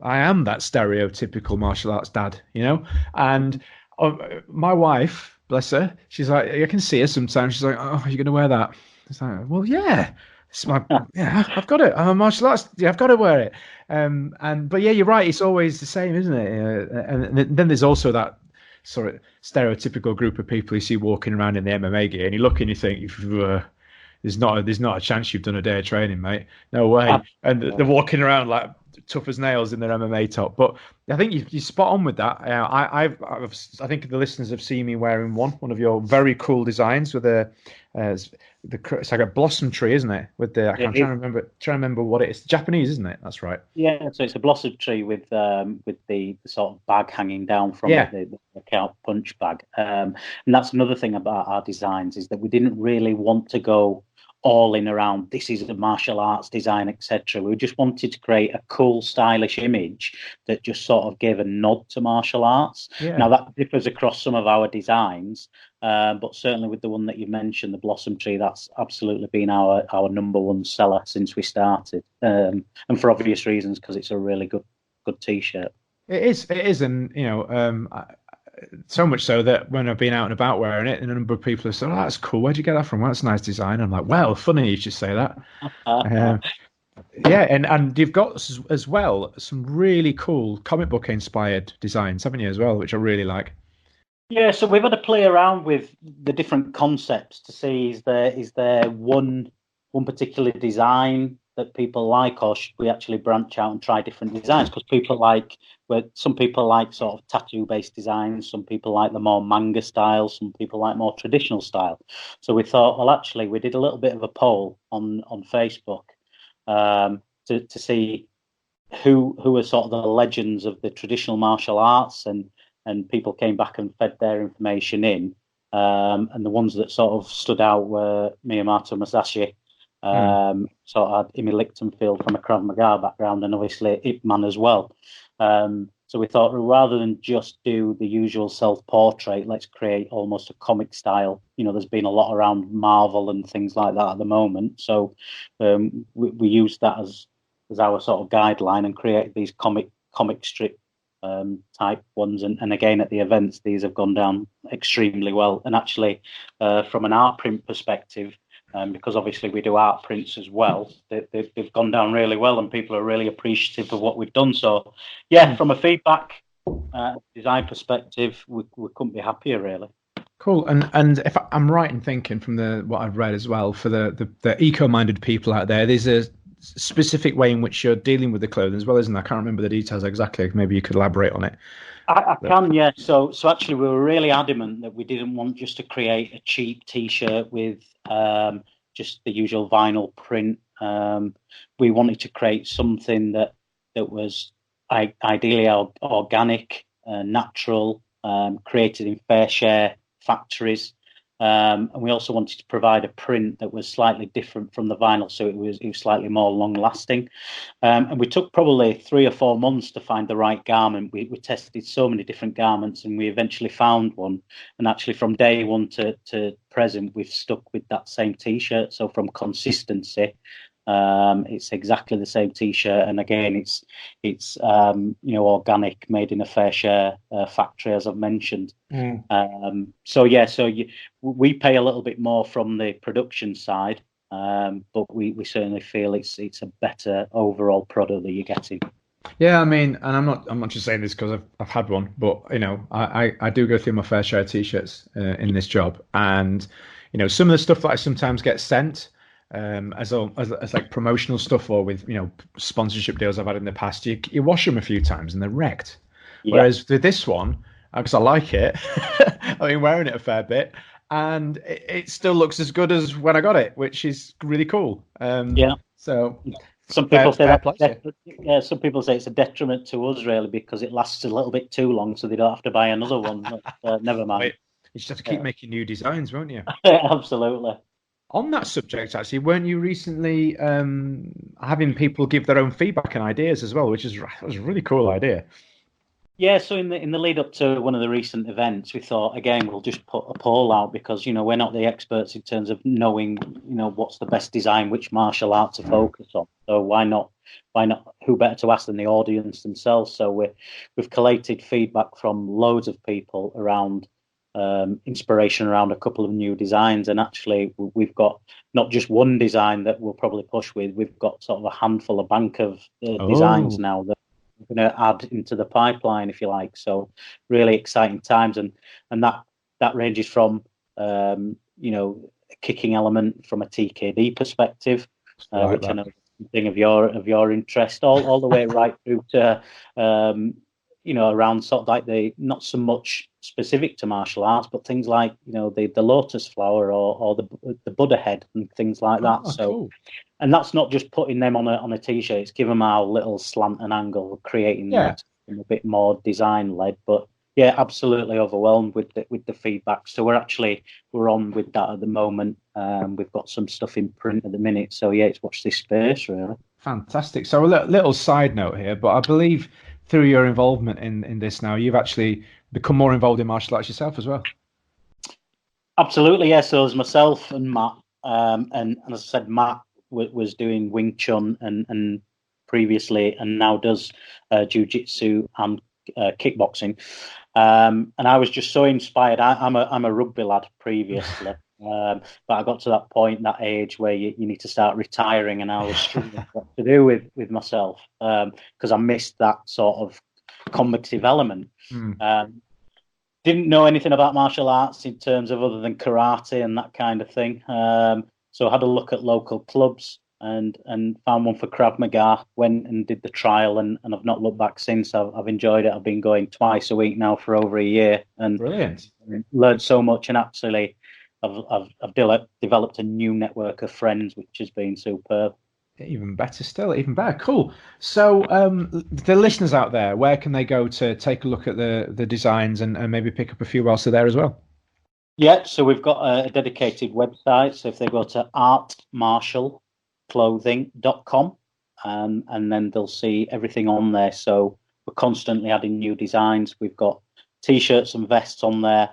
I am that stereotypical martial arts dad, and my wife, bless her, she's like, I can see her sometimes. She's like, "Oh, are you going to wear that?" It's like, well, yeah. It's yeah, I've got it. I'm a martial arts. Yeah, I've got to wear it. But yeah, you're right. It's always the same, isn't it? And then there's also that sort of stereotypical group of people you see walking around in the MMA gear, and you look and you think, there's not a chance you've done a day of training, mate. No way. And they're walking around like tough as nails in their MMA top. But I think you're spot on with that. I think the listeners have seen me wearing one of your very cool designs with it's like a blossom tree, isn't it? With the I'm trying to remember what it is. Japanese, isn't it? That's right. Yeah, so it's a blossom tree with the sort of bag hanging down from it, the knockout punch bag. And that's another thing about our designs, is that we didn't really want to go all in around this is a martial arts design, etc. We just wanted to create a cool, stylish image that just sort of gave a nod to martial arts. Yeah. Now that differs across some of our designs, but certainly with the one that you mentioned, the blossom tree, that's absolutely been our number one seller since we started, and for obvious reasons, because it's a really good T-shirt. It is, and so much so that when I've been out and about wearing it, and a number of people have said, "Oh, that's cool. Where'd you get that from? Well, that's a nice design." I'm like, "Well, funny you should say that." Yeah, and you've got as well some really cool comic book inspired designs, haven't you, as well, which I really like. Yeah, so we've had to play around with the different concepts to see is there one particular design that people like, or should we actually branch out and try different designs? Because some people like sort of tattoo based designs, some people like the more manga style, some people like more traditional style. So we thought, well, actually, we did a little bit of a poll on Facebook to see who are sort of the legends of the traditional martial arts, and people came back and fed their information in. And the ones that sort of stood out were Miyamoto Musashi, sort of Imi Lichtenfield from a Krav Maga background, and obviously Ip Man as well. So we thought, rather than just do the usual self-portrait, let's create almost a comic style. There's been a lot around Marvel and things like that at the moment. So we used that as our sort of guideline and created these comic strip type ones. And again, at the events, these have gone down extremely well. And actually, from an art print perspective, because obviously we do art prints as well, they've gone down really well, and people are really appreciative of what we've done. So, yeah, from a feedback design perspective, we couldn't be happier, really. Cool. And if I'm right in thinking from what I've read as well, for the eco-minded people out there, there's a specific way in which you're dealing with the clothing as well, isn't there? I can't remember the details exactly. Maybe you could elaborate on it. I can, yeah. So actually, we were really adamant that we didn't want just to create a cheap T-shirt with just the usual vinyl print. We wanted to create something that was ideally organic, natural, created in fair share factories. And we also wanted to provide a print that was slightly different from the vinyl, so it was slightly more long-lasting. And we took probably 3 or 4 months to find the right garment. We tested so many different garments, and we eventually found one. And actually, from day one to present, we've stuck with that same T-shirt. So from consistency It's exactly the same T-shirt, and again, it's organic, made in a fair share factory, as I've mentioned. We pay a little bit more from the production side, but we certainly feel it's a better overall product that you're getting. Yeah, I mean, and I'm not just saying this because I've had one, but I do go through my fair share of t-shirts in this job, and some of the stuff that I sometimes get sent as like promotional stuff, or with sponsorship deals I've had in the past, you wash them a few times and they're wrecked. Yeah. Whereas with this one, because I like it, I've been wearing it a fair bit, and it still looks as good as when I got it, which is really cool. So. Some people say that. Some people say it's a detriment to us, really, because it lasts a little bit too long, so they don't have to buy another one. But, never mind. Wait, you just have to keep making new designs, won't you? Absolutely. On that subject, actually, weren't you recently having people give their own feedback and ideas as well, which was a really cool idea. Yeah, so in the lead up to one of the recent events, we thought, again, we'll just put a poll out because, we're not the experts in terms of knowing, what's the best design, which martial art to focus on. So why not? Who better to ask than the audience themselves? So we've collated feedback from loads of people around inspiration around a couple of new designs. And actually, we've got not just one design that we'll probably push with. We've got sort of a handful, a bank of designs now that going to add into the pipeline, if you like. So really exciting times, and that ranges from a kicking element from a TKD perspective, which I know is something of your interest, all the way right through to around sort of like the not so much specific to martial arts, but things like the lotus flower or the Buddha head and things like that. Cool. And that's not just putting them on a t-shirt; it's giving them our little slant and angle, creating that a bit more design led. But yeah, absolutely overwhelmed with the feedback. So we're on with that at the moment. We've got some stuff in print at the minute. So yeah, it's watch this space really. Fantastic. So a little side note here, but I believe through your involvement in this now, you've actually become more involved in martial arts yourself as well. Absolutely, yeah. So as myself and Matt, and as I said, Matt was doing Wing Chun and previously, and now does jiu-jitsu and kickboxing. And I was just so inspired. I'm a rugby lad previously, but I got to that point, that age where you need to start retiring, and I was struggling what to do with myself because I missed that sort of combative element. Didn't know anything about martial arts in terms of other than karate and that kind of thing. So I had a look at local clubs and found one for Krav Maga, went and did the trial, and I've not looked back since. I've enjoyed it. I've been going twice a week now for over a year, and brilliant. Learned so much, and actually I've developed a new network of friends, which has been superb. Even better still, even better. Cool. So the listeners out there, where can they go to take a look at the designs and maybe pick up a few whilst they're there as well? Yeah, so we've got a dedicated website. So if they go to artmartialclothing.com, and then they'll see everything on there. So we're constantly adding new designs. We've got T-shirts and vests on there.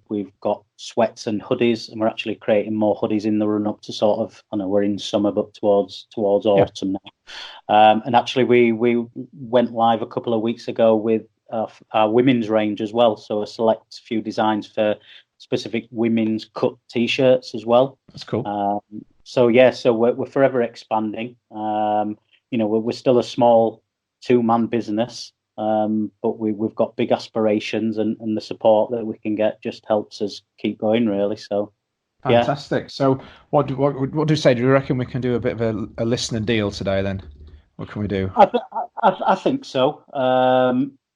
We've got sweats and hoodies, and we're actually creating more hoodies in the run up to sort of, I know we're in summer, but towards autumn now. And actually we went live a couple of weeks ago with our women's range as well. So a select few designs for specific women's cut T-shirts as well. That's cool. So we're forever expanding. We're still a small 2-man business. But we've got big aspirations, and the support that we can get just helps us keep going, really. So, fantastic. Yeah. So, what do you say? Do you reckon we can do a bit of a listener deal today? Then, what can we do? I think so.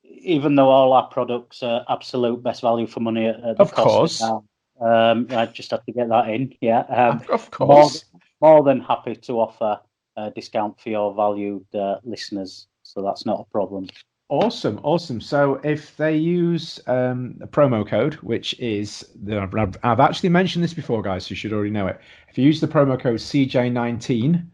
Even though all our products are absolute best value for money at the cost now, I just have to get that in. Yeah, of course. More than happy to offer a discount for your valued listeners. So that's not a problem. Awesome. So if they use a promo code, which is I've actually mentioned this before, guys, so you should already know it. If you use the promo code CJ19,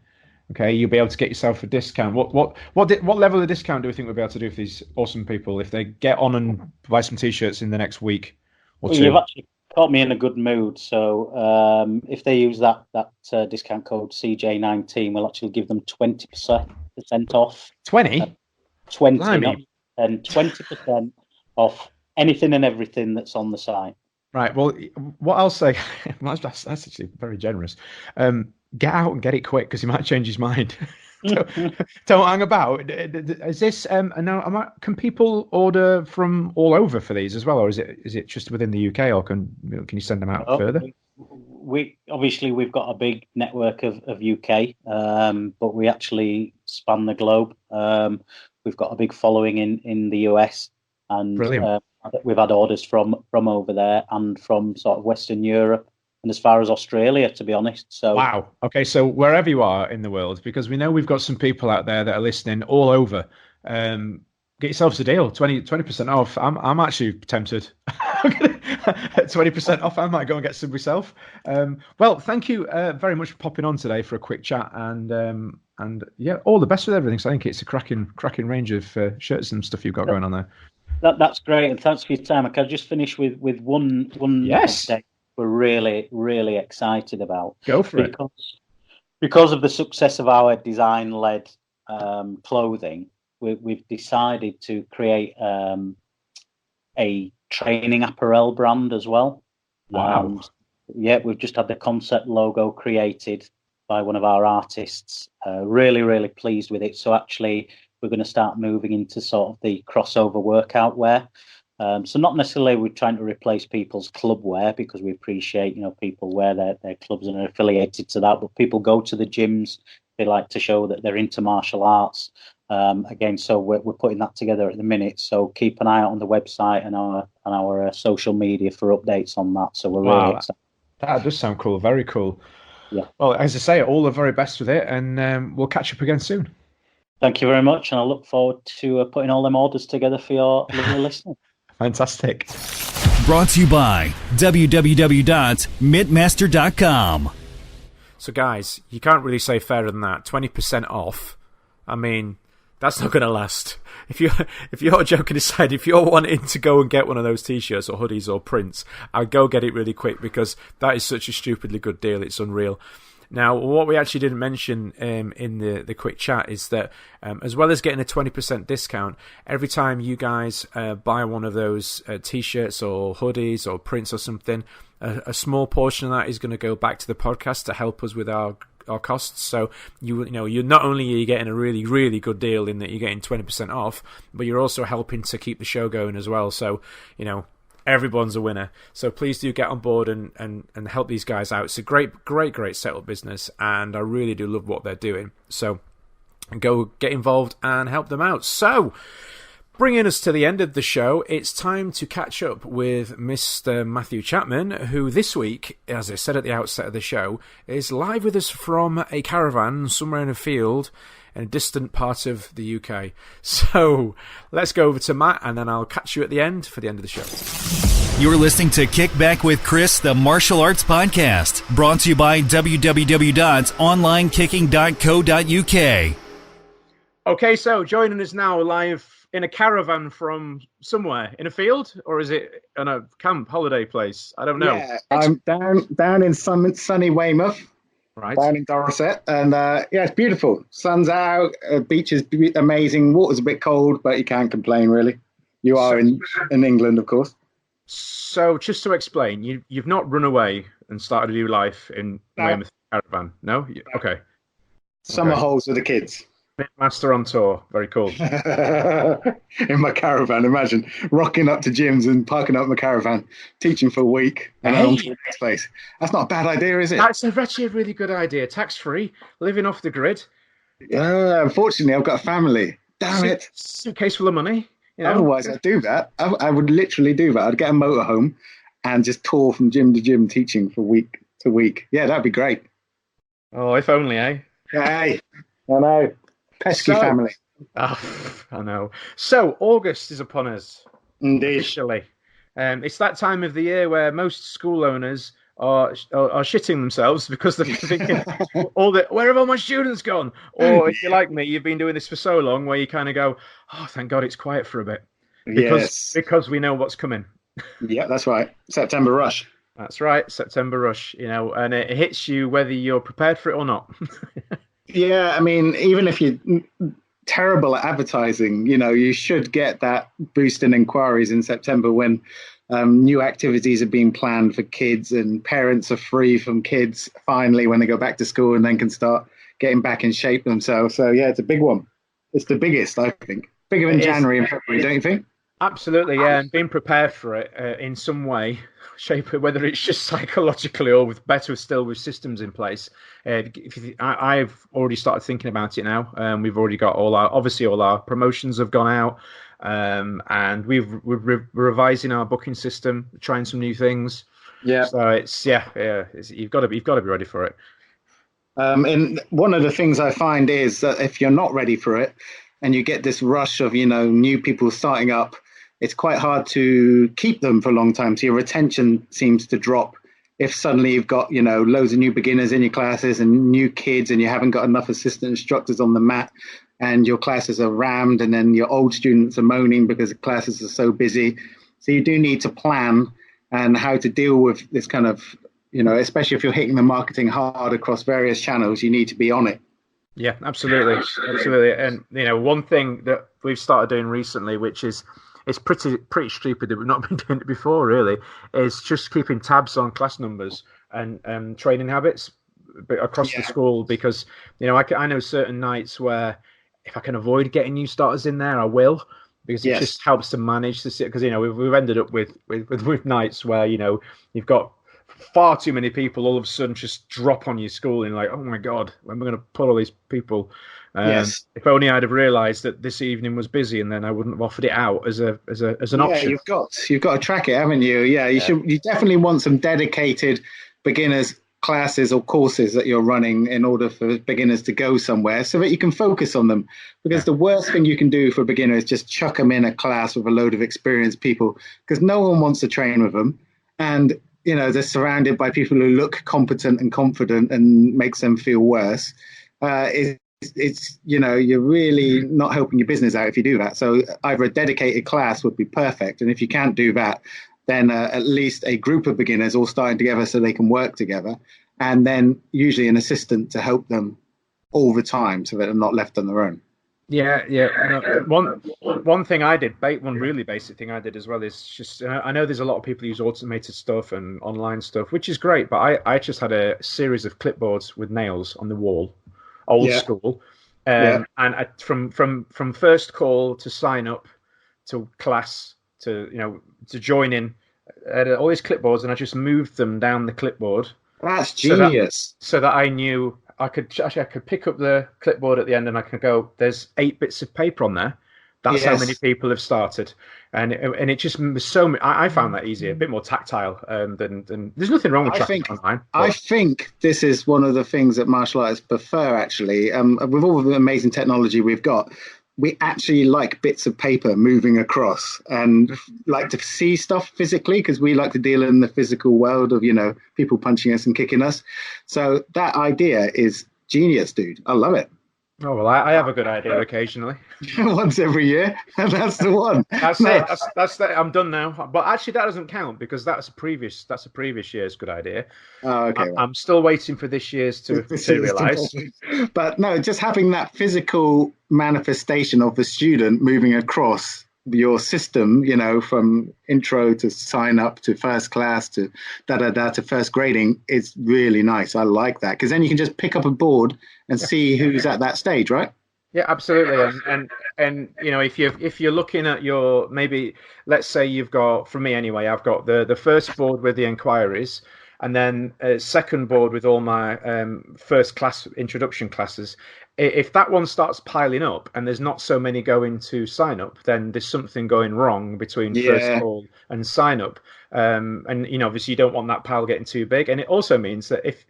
okay, you'll be able to get yourself a discount. What level of discount do we think we'll be able to do for these awesome people if they get on and buy some T-shirts in the next week or two? You've actually caught me in a good mood. So if they use that discount code CJ19, we'll actually give them 20% off. 20? 20, Blimey. and 20% off anything and everything that's on the site. Right. Well, what I'll say, that's actually very generous. Get out and get it quick because he might change his mind. don't hang about. Is this now? Can people order from all over for these as well, or is it just within the UK, or can you send them out further? We've got a big network of UK, but we actually span the globe. We've got a big following in the US, and we've had orders from over there and from sort of Western Europe and as far as Australia, to be honest. So wow. Okay, so wherever you are in the world, because we know we've got some people out there that are listening all over. Get yourselves a deal, 20% off. I'm actually tempted. 20% off. I might go and get some myself. Well, thank you very much for popping on today for a quick chat, and yeah, all the best with everything. So I think it's a cracking range of shirts and stuff you've got going on there. That's great, and thanks for your time. I can just finish with one yes. update we're really, really excited about. Go for it. Because of the success of our design-led clothing, we've decided to create a training apparel brand as well. Wow. Yeah, we've just had the concept logo created by one of our artists. Really, really pleased with it. So actually, we're going to start moving into sort of the crossover workout wear. So not necessarily we're trying to replace people's club wear, because we appreciate, people wear their clubs and are affiliated to that, but people go to the gyms, they like to show that they're into martial arts. Again, so we're putting that together at the minute. So keep an eye out on the website and our social media for updates on that. So we're really excited. That does sound cool. Very cool. Yeah. Well, as I say, all the very best with it, and we'll catch up again soon. Thank you very much, and I look forward to putting all them orders together for your lovely listeners. Fantastic. Brought to you by www.mittmaster.com. So guys, you can't really say fairer than that. 20% off. I mean, that's not going to last. If you're joking aside, if you're wanting to go and get one of those t-shirts or hoodies or prints, I'd go get it really quick, because that is such a stupidly good deal. It's unreal. Now, what we actually didn't mention in the quick chat is that as well as getting a 20% discount, every time you guys buy one of those t-shirts or hoodies or prints or something, a small portion of that is going to go back to the podcast to help us with our costs. So you're not only are you getting a really, really good deal in that you're getting 20% off, but you're also helping to keep the show going as well. So, everyone's a winner. So please do get on board and help these guys out. It's a great setup business, and I really do love what they're doing. So go get involved and help them out. So bringing us to the end of the show, it's time to catch up with Mr. Matthew Chapman, who this week, as I said at the outset of the show, is live with us from a caravan somewhere in a field in a distant part of the UK. So let's go over to Matt, and then I'll catch you at the end for the end of the show. You're listening to Kick Back with Chris, the martial arts podcast, brought to you by www.onlinekicking.co.uk. Okay, so joining us now live in a caravan from somewhere, in a field, or is it in a camp holiday place? I don't know. Yeah, I'm down in sunny Weymouth. Right. Down in Dorset, and it's beautiful. Sun's out, beach is amazing. Water's a bit cold, but you can't complain, really. You are in England, of course. So, just to explain, you've not run away and started a new life in Weymouth caravan, no? Okay. Summer holes with the kids. Mittmaster on tour, very cool. In my caravan, imagine rocking up to gyms and parking up my caravan, teaching for a week, and on to the next place. That's not a bad idea, is it? That's actually a really good idea. Tax-free, living off the grid. Unfortunately, I've got a family. Damn it. Suitcase full of money. Otherwise, I'd do that. I would literally do that. I'd get a motorhome and just tour from gym to gym, teaching for week to week. Yeah, that'd be great. Oh, if only, eh? Hey, I know. Pesky family. Oh, I know. So, August is upon us. Indeed. Officially. It's that time of the year where most school owners are shitting themselves because they're thinking, where have all my students gone? Or if you're like me, you've been doing this for so long where you kind of go, oh, thank God it's quiet for a bit. Because we know what's coming. Yeah, that's right. September rush. That's right, September rush, and it hits you whether you're prepared for it or not. Yeah, I mean, even if you're terrible at advertising, you should get that boost in inquiries in September when new activities are being planned for kids and parents are free from kids finally when they go back to school and then can start getting back in shape themselves. So, yeah, it's a big one. It's the biggest, I think. Bigger than It is. January and February, don't you think? Absolutely, yeah, and being prepared for it in some way, shape it, whether it's just psychologically or with systems in place. I've already started thinking about it now. We've already got all our promotions have gone out, and we're revising our booking system, trying some new things. Yeah. So you've got to be ready for it. And one of the things I find is that if you're not ready for it and you get this rush of, new people starting up, it's quite hard to keep them for a long time. So your retention seems to drop if suddenly you've got, loads of new beginners in your classes and new kids and you haven't got enough assistant instructors on the mat and your classes are rammed and then your old students are moaning because the classes are so busy. So you do need to plan and how to deal with this kind of, especially if you're hitting the marketing hard across various channels, you need to be on it. Yeah, absolutely. And, one thing that we've started doing recently, which is, it's pretty stupid that we've not been doing it before, really, is just keeping tabs on class numbers and training habits across the school. Because I know certain nights where if I can avoid getting new starters in there, I will, because it just helps to manage the because we've ended up with nights where you've got far too many people all of a sudden just drop on your school and like, oh my god, when we're going to put all these people. If only I'd have realised that this evening was busy, and then I wouldn't have offered it out as an option. You've got to track it, haven't you? Yeah, you definitely want some dedicated beginners classes or courses that you're running in order for beginners to go somewhere so that you can focus on them. Because the worst thing you can do for a beginner is just chuck them in a class with a load of experienced people, because no one wants to train with them, and they're surrounded by people who look competent and confident and makes them feel worse. It's you're really not helping your business out if you do that. So either a dedicated class would be perfect, and if you can't do that, then at least a group of beginners all starting together so they can work together, and then usually an assistant to help them all the time so that they're not left on their own. Yeah. One thing I did, one really basic thing I did as well is just, I know there's a lot of people who use automated stuff and online stuff, which is great, but I just had a series of clipboards with nails on the wall, old school, and from first call to sign up to class to join in, I had all these clipboards, and I just moved them down the clipboard. That's genius. So that I knew I could pick up the clipboard at the end and I could go, there's 8 bits of paper on there. That's how many people have started. And it just was so, I found that easier, a bit more tactile than there's nothing wrong with tracking online. But I think this is one of the things that martial artists prefer, actually. With all of the amazing technology we've got, we actually like bits of paper moving across and like to see stuff physically, because we like to deal in the physical world of, people punching us and kicking us. So that idea is genius, dude. I love it. Oh, well, I have a good idea occasionally. Once every year, and that's the one. That's it. That's I'm done now. But actually, that doesn't count because that's a previous year's good idea. Oh, okay. I'm still waiting for this year's to materialise. But no, just having that physical manifestation of the student moving across your system, from intro to sign up to first class to to first grading, is really nice. I like that, because then you can just pick up a board and see who's at that stage, right? Yeah, absolutely. And if you're looking at your, maybe let's say you've got, for me anyway, I've got the first board with the inquiries, and then a second board with all my first class introduction classes. If that one starts piling up and there's not so many going to sign up, then there's something going wrong between first call and sign up. And obviously you don't want that pile getting too big. And it also means that if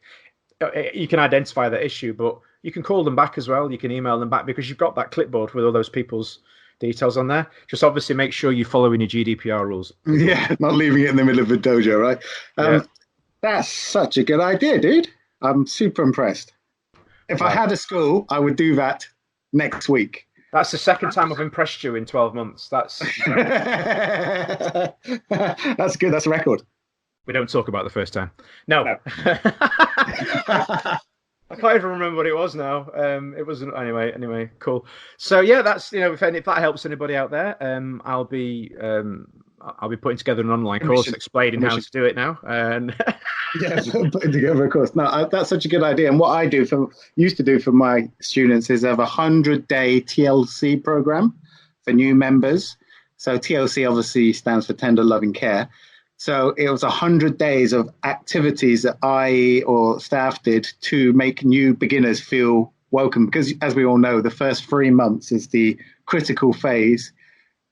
you can identify that issue, but you can call them back as well. You can email them back because you've got that clipboard with all those people's details on there. Just obviously make sure you're following your GDPR rules. Yeah, not leaving it in the middle of the dojo, right? That's such a good idea, dude. I'm super impressed. If I had a school, I would do that next week. That's the second time I've impressed you in 12 months. That's that's good. That's a record. We don't talk about the first time. No. I can't even remember what it was now. It wasn't anyway. Cool. So yeah, that's if that helps anybody out there, I'll be putting together an online course explaining how to do it now. And putting together a course. No, that's such a good idea. And what I used to do for my students is have 100-day TLC program for new members. So TLC obviously stands for Tender Loving Care. So it was 100 days of activities that I or staff did to make new beginners feel welcome. Because as we all know, the first 3 months is the critical phase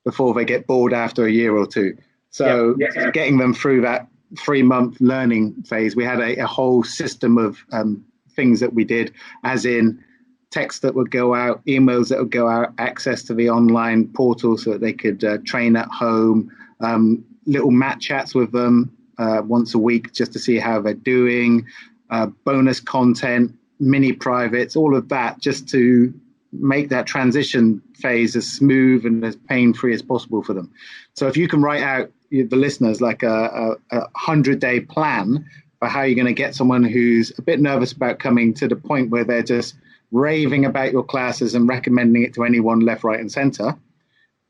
before they get bored after a year or two. So getting them through that 3-month learning phase, we had a whole system of things that we did, as in texts that would go out, emails that would go out, access to the online portal so that they could train at home, little mat chats with them once a week just to see how they're doing, bonus content, mini privates, all of that, just to make that transition phase as smooth and as pain-free as possible for them. So if you can write out the listeners like a 100-day plan for how you're going to get someone who's a bit nervous about coming to the point where they're just raving about your classes and recommending it to anyone left, right, and center.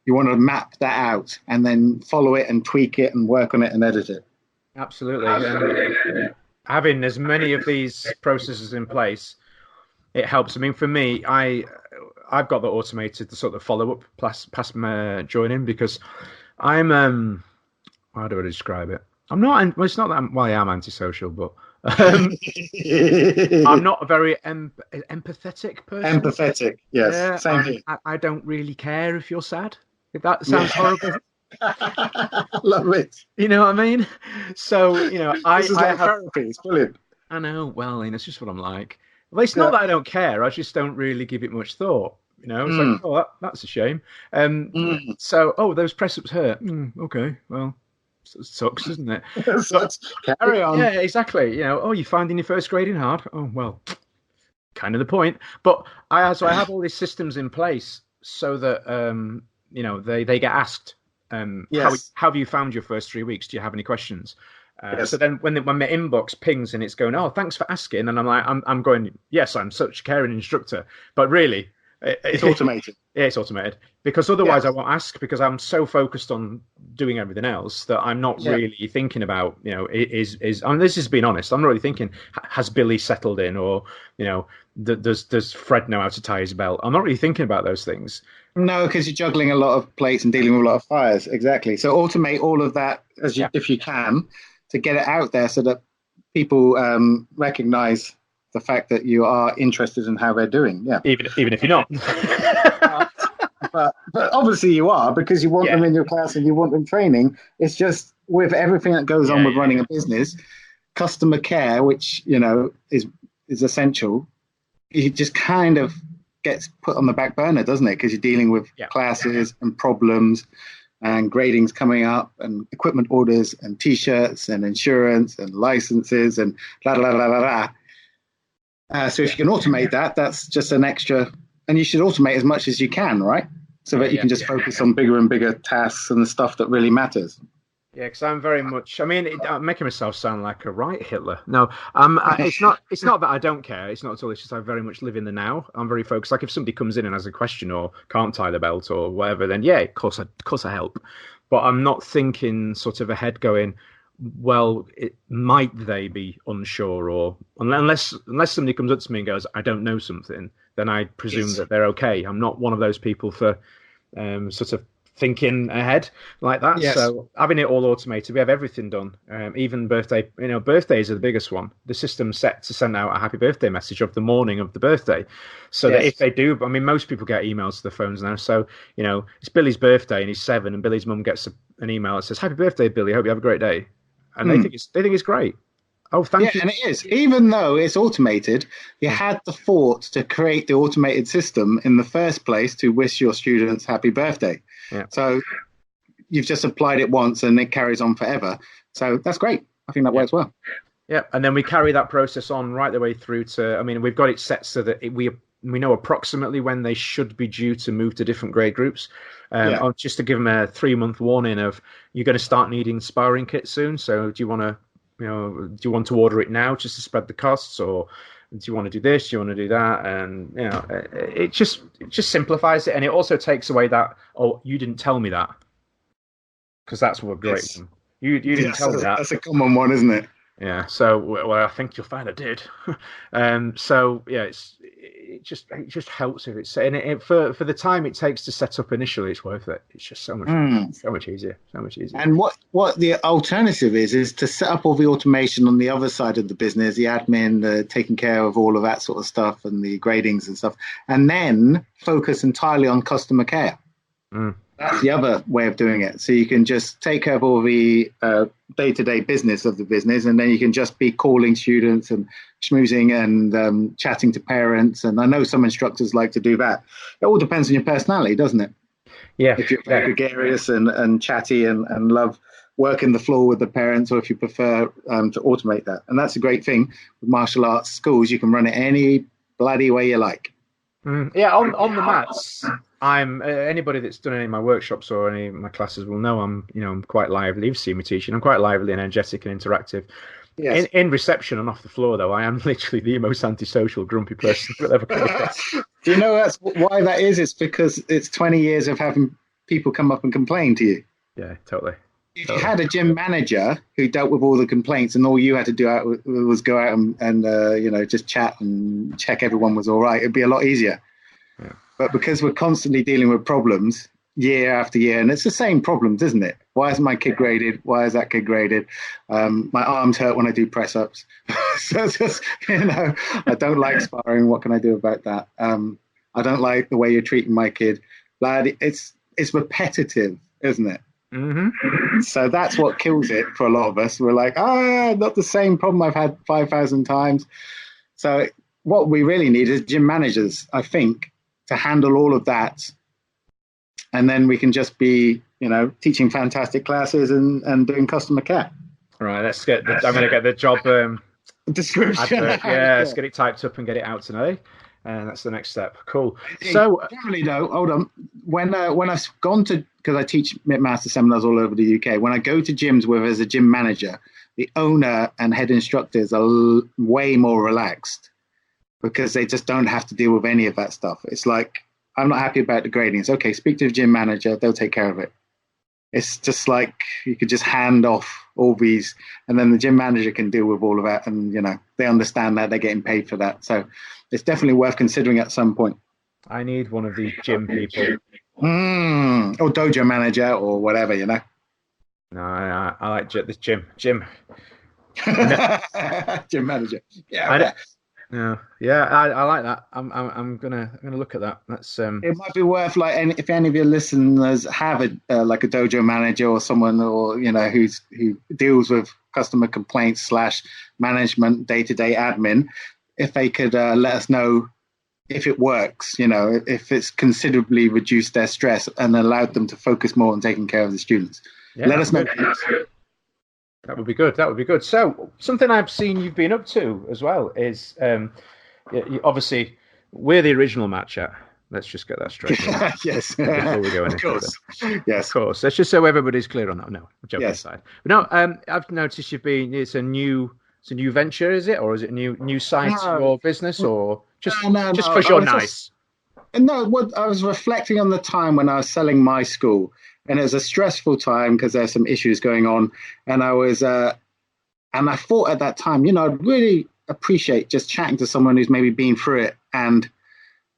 You want to map that out and then follow it and tweak it and work on it and edit it. Absolutely. Having as many of these processes in place, it helps. I mean, for me, I've got the automated the sort of follow-up past my joining, because I'm how do I describe it? I'm not. Well, it's not that. I am antisocial, but I'm not a very empathetic person. Empathetic, yes. Same here. I don't really care if you're sad. If that sounds horrible. Love it. You know what I mean? So, this is like therapy. It's brilliant. I know. Well, it's just what I'm like. Well, it's not that I don't care. I just don't really give it much thought. It's like, oh, that's a shame. So, those press-ups hurt. Okay, well, it sucks, doesn't it? Carry on. Yeah, exactly. You're finding your first grading hard. Oh, well, kind of the point. But I have all these systems in place so that they get asked. How have you found your first 3 weeks? Do you have any questions? So then when my inbox pings and it's going, oh, thanks for asking, and I'm like, I'm going, yes, I'm such a caring instructor, but really, it's automated. Yeah, it's automated, because otherwise I won't ask, because I'm so focused on doing everything else that I'm not really thinking about, is and this is being honest, I'm not really thinking, has Billy settled in, or does Fred know how to tie his belt? I'm not really thinking about those things. No, because you're juggling a lot of plates and dealing with a lot of fires. Exactly. So automate all of that if you can, to get it out there so that people recognize the fact that you are interested in how they're doing. Yeah. Even if you're not. but obviously you are, because you want them in your class and you want them training. It's just with everything that goes on with running a business, customer care, which, is essential, it just kind of gets put on the back burner, doesn't it? Because you're dealing with classes and problems and gradings coming up and equipment orders and T-shirts and insurance and licenses and blah, blah, blah, blah, blah. So if you can automate that, that's just an extra, and you should automate as much as you can, right? So that you can just focus on bigger and bigger tasks and the stuff that really matters. Yeah, because I'm very much. I mean, I'm making myself sound like a right Hitler. No, it's not. It's not that I don't care. It's not at all. It's just I very much live in the now. I'm very focused. Like if somebody comes in and has a question or can't tie the belt or whatever, then of course I help. But I'm not thinking sort of ahead, going, well, might they be unsure, or unless somebody comes up to me and goes, I don't know something, then I presume that they're okay. I'm not one of those people for sort of thinking ahead like that. So having it all automated, we have everything done, even birthday. Birthdays are the biggest one. The system's set to send out a happy birthday message of the morning of the birthday, so that if they do, I mean, most people get emails to their phones now, so it's Billy's birthday and he's 7, and Billy's mum gets an email that says, happy birthday, Billy, hope you have a great day, and they think it's great. Oh, thank you. And it is. Even though it's automated, you had the thought to create the automated system in the first place to wish your students happy birthday. Yeah. So you've just applied it once and it carries on forever. So that's great. I think that works well. Yeah, and then we carry that process on right the way through to, I mean, we've got it set so that we know approximately when they should be due to move to different grade groups. Just to give them a 3-month warning of, you're going to start needing sparring kits soon. So do you want to do you want to order it now just to spread the costs, or do you want to do this? Do you want to do that? And it just simplifies it, and it also takes away that, oh, you didn't tell me that, because that's what great. Yes. You didn't tell me that. That's a common one, isn't it? Yeah. So well, I think you'll find I did. So yeah, it just helps if it's, and for the time it takes to set up initially, it's worth it. It's just so much easier. And what the alternative is to set up all the automation on the other side of the business, the admin, taking care of all of that sort of stuff and the gradings and stuff, and then focus entirely on customer care. That's the other way of doing it. So you can just take care of all the day-to-day business of the business, and then you can just be calling students and schmoozing and chatting to parents. And I know some instructors like to do that. It all depends on your personality, doesn't it? Yeah. If you're gregarious and chatty and love working the floor with the parents, or if you prefer to automate that. And that's a great thing with martial arts schools. You can run it any bloody way you like. Yeah, on the mats, I'm anybody that's done any of my workshops or any of my classes will know I'm quite lively. You've seen me teaching. I'm quite lively, and energetic, and interactive. Yes. In reception and off the floor, though, I am literally the most antisocial, grumpy person you'll ever come across. Do you know that's why that is? It's because it's 20 years of having people come up and complain to you. Yeah, totally. If you had a gym manager who dealt with all the complaints, and all you had to do was go out and just chat and check everyone was all right, it'd be a lot easier. Yeah. But because we're constantly dealing with problems year after year, and it's the same problems, isn't it? Why isn't my kid graded? Why is that kid graded? My arms hurt when I do press ups. So it's just, I don't like sparring. What can I do about that? I don't like the way you're treating my kid. Lad, it's repetitive, isn't it? Mm-hmm. So that's what kills it for a lot of us. We're like, not the same problem I've had 5,000 times. So what we really need is gym managers, I think, to handle all of that. And then we can just be, teaching fantastic classes and doing customer care. All right, I'm going to get the job description. Let's get it typed up and get it out today. And that's the next step. Cool. So generally, though, hold on. When I've gone to, because I teach Mittmaster seminars all over the UK, when I go to gyms as a gym manager, the owner and head instructors are way more relaxed because they just don't have to deal with any of that stuff. It's like, I'm not happy about the grading. It's okay, speak to the gym manager, they'll take care of it. It's just like you could just hand off all these, and then the gym manager can deal with all of that. And, they understand that, they're getting paid for that. So it's definitely worth considering at some point. I need one of these gym people. Or dojo manager or whatever, No, I like this gym. Gym manager. Yeah, I like that. I'm gonna look at that. That's It might be worth, like, if any of your listeners have a dojo manager or someone, or who deals with customer complaints / management, day-to-day admin, if they could let us know if it works, if it's considerably reduced their stress and allowed them to focus more on taking care of the students. Yeah, let us know. That would be good. So something I've seen you've been up to as well is, obviously, we're the original match at. Let's just get that straight. Yes. Before we go any further. Yes. Of course. Let's just so everybody's clear on that. No, joking aside. But no, I've noticed it's a new venture, is it? Or is it a new site or business, or just because you're nice? No, I was reflecting on the time when I was selling my school. And it was a stressful time because there's some issues going on. And I was, and I thought at that time, I'd really appreciate just chatting to someone who's maybe been through it and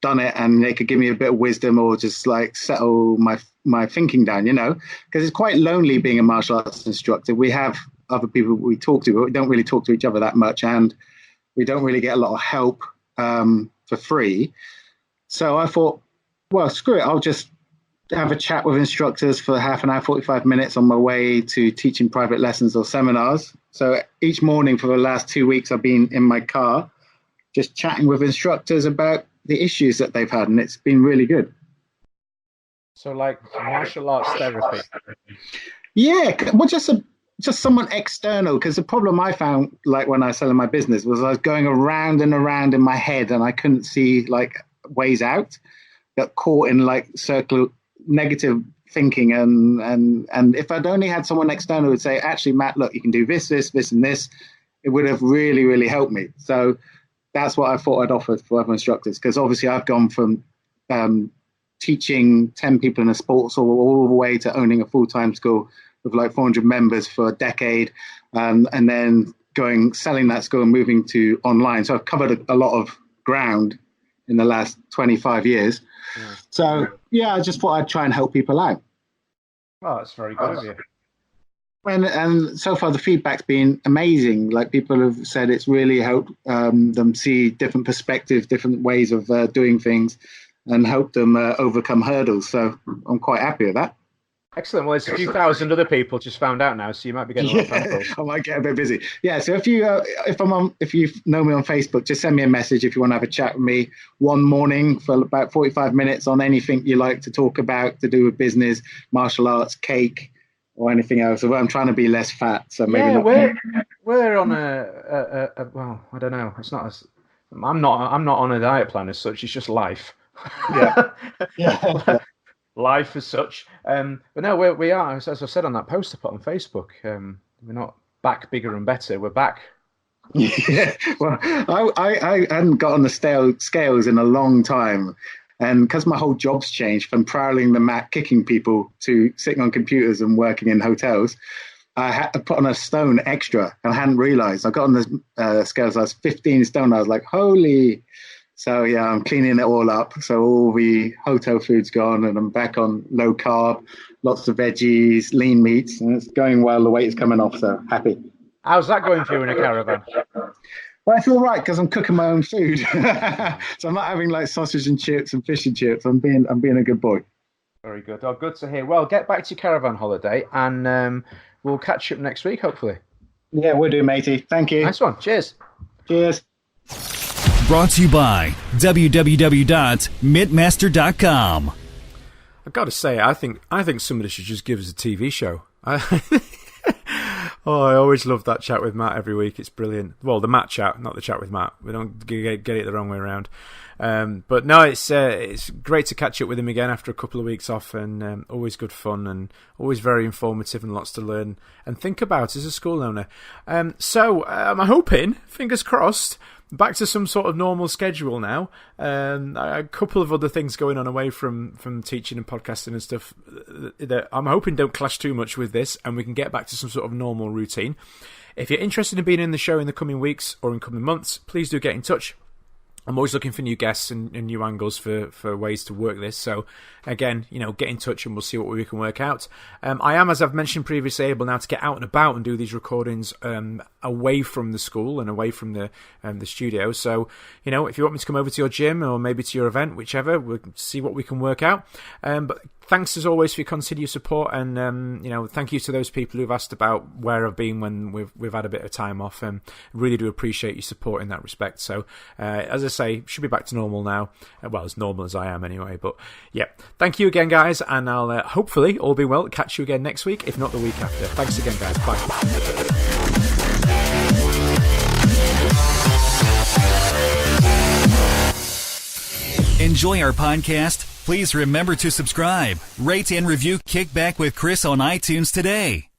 done it, and they could give me a bit of wisdom or just like settle my thinking down, because it's quite lonely being a martial arts instructor. We have other people we talk to, but we don't really talk to each other that much. And we don't really get a lot of help for free. So I thought, well, screw it. I'll just have a chat with instructors for half an hour, 45 minutes on my way to teaching private lessons or seminars. So each morning for the last 2 weeks, I've been in my car just chatting with instructors about the issues that they've had, and it's been really good. So like martial arts therapy? Yeah, well, just someone external, because the problem I found, like when I was selling my business, was I was going around and around in my head and I couldn't see like ways out. Got caught in like negative thinking. And if I'd only had someone external who would say, actually, Matt, look, you can do this, and this, it would have really, really helped me. So that's what I thought I'd offer for other instructors, because obviously I've gone from teaching 10 people in a sports all the way to owning a full-time school with like 400 members for a decade, and then selling that school and moving to online. So I've covered a lot of ground in the last 25 years. Yeah. So I just thought I'd try and help people out. Well, that's very good of you. And so far the feedback's been amazing. Like, people have said it's really helped them see different perspectives, different ways of doing things, and helped them overcome hurdles. So I'm quite happy with that. Excellent. Well, it's a few thousand other people just found out now, so you might be getting a lot of phone calls. I might get a bit busy. Yeah. So if you know me on Facebook, just send me a message if you want to have a chat with me one morning for about 45 minutes on anything you like to talk about to do with business, martial arts, cake, or anything else. I'm trying to be less fat, so maybe not. We're on a well, I don't know. It's not as I'm not on a diet plan as such. It's just life. Yeah. Life as such. But no, we are, as I said on that post I put on Facebook, we're not back bigger and better. We're back. Yeah. Well, I hadn't got on the scales in a long time. And because my whole job's changed from prowling the mat, kicking people, to sitting on computers and working in hotels, I had to put on a stone extra. And I hadn't realised. I got on the scales, I was 15 stone. I was like, holy. So, yeah, I'm cleaning it all up. So all the hotel food's gone, and I'm back on low carb, lots of veggies, lean meats, and it's going well. The weight is coming off, so happy. How's that going for you in a caravan? Well, I feel right because I'm cooking my own food. So I'm not having like sausage and chips and fish and chips. I'm being a good boy. Very good. Oh, good to hear. Well, get back to your caravan holiday, and we'll catch up next week, hopefully. Yeah, we'll do, matey. Thank you. Nice one. Cheers. Cheers. Brought to you by www.mittmaster.com. I've got to say, I think somebody should just give us a TV show. Oh, I always love that chat with Matt every week. It's brilliant. Well, the Matt chat, not the chat with Matt. We don't get it the wrong way around. But no, it's great to catch up with him again after a couple of weeks off, and always good fun and always very informative and lots to learn and think about as a school owner. So I'm hoping, fingers crossed, back to some sort of normal schedule now. A couple of other things going on away from teaching and podcasting and stuff that I'm hoping don't clash too much with this, and we can get back to some sort of normal routine. If you're interested in being in the show in the coming weeks or in coming months, please do get in touch. I'm always looking for new guests and new angles for ways to work this. So, again, get in touch and we'll see what we can work out. I am, as I've mentioned previously, able now to get out and about and do these recordings away from the school and away from the studio. So, if you want me to come over to your gym or maybe to your event, whichever, we'll see what we can work out. But thanks as always for your continued support, and thank you to those people who've asked about where I've been when we've had a bit of time off. Really do appreciate your support in that respect. So, as I say, should be back to normal now. Well, as normal as I am anyway. But yeah, thank you again, guys, and I'll hopefully, all be well, catch you again next week, if not the week after. Thanks again, guys. Bye. Enjoy our podcast? Please remember to subscribe, rate, and review Kickback with Chris on iTunes today.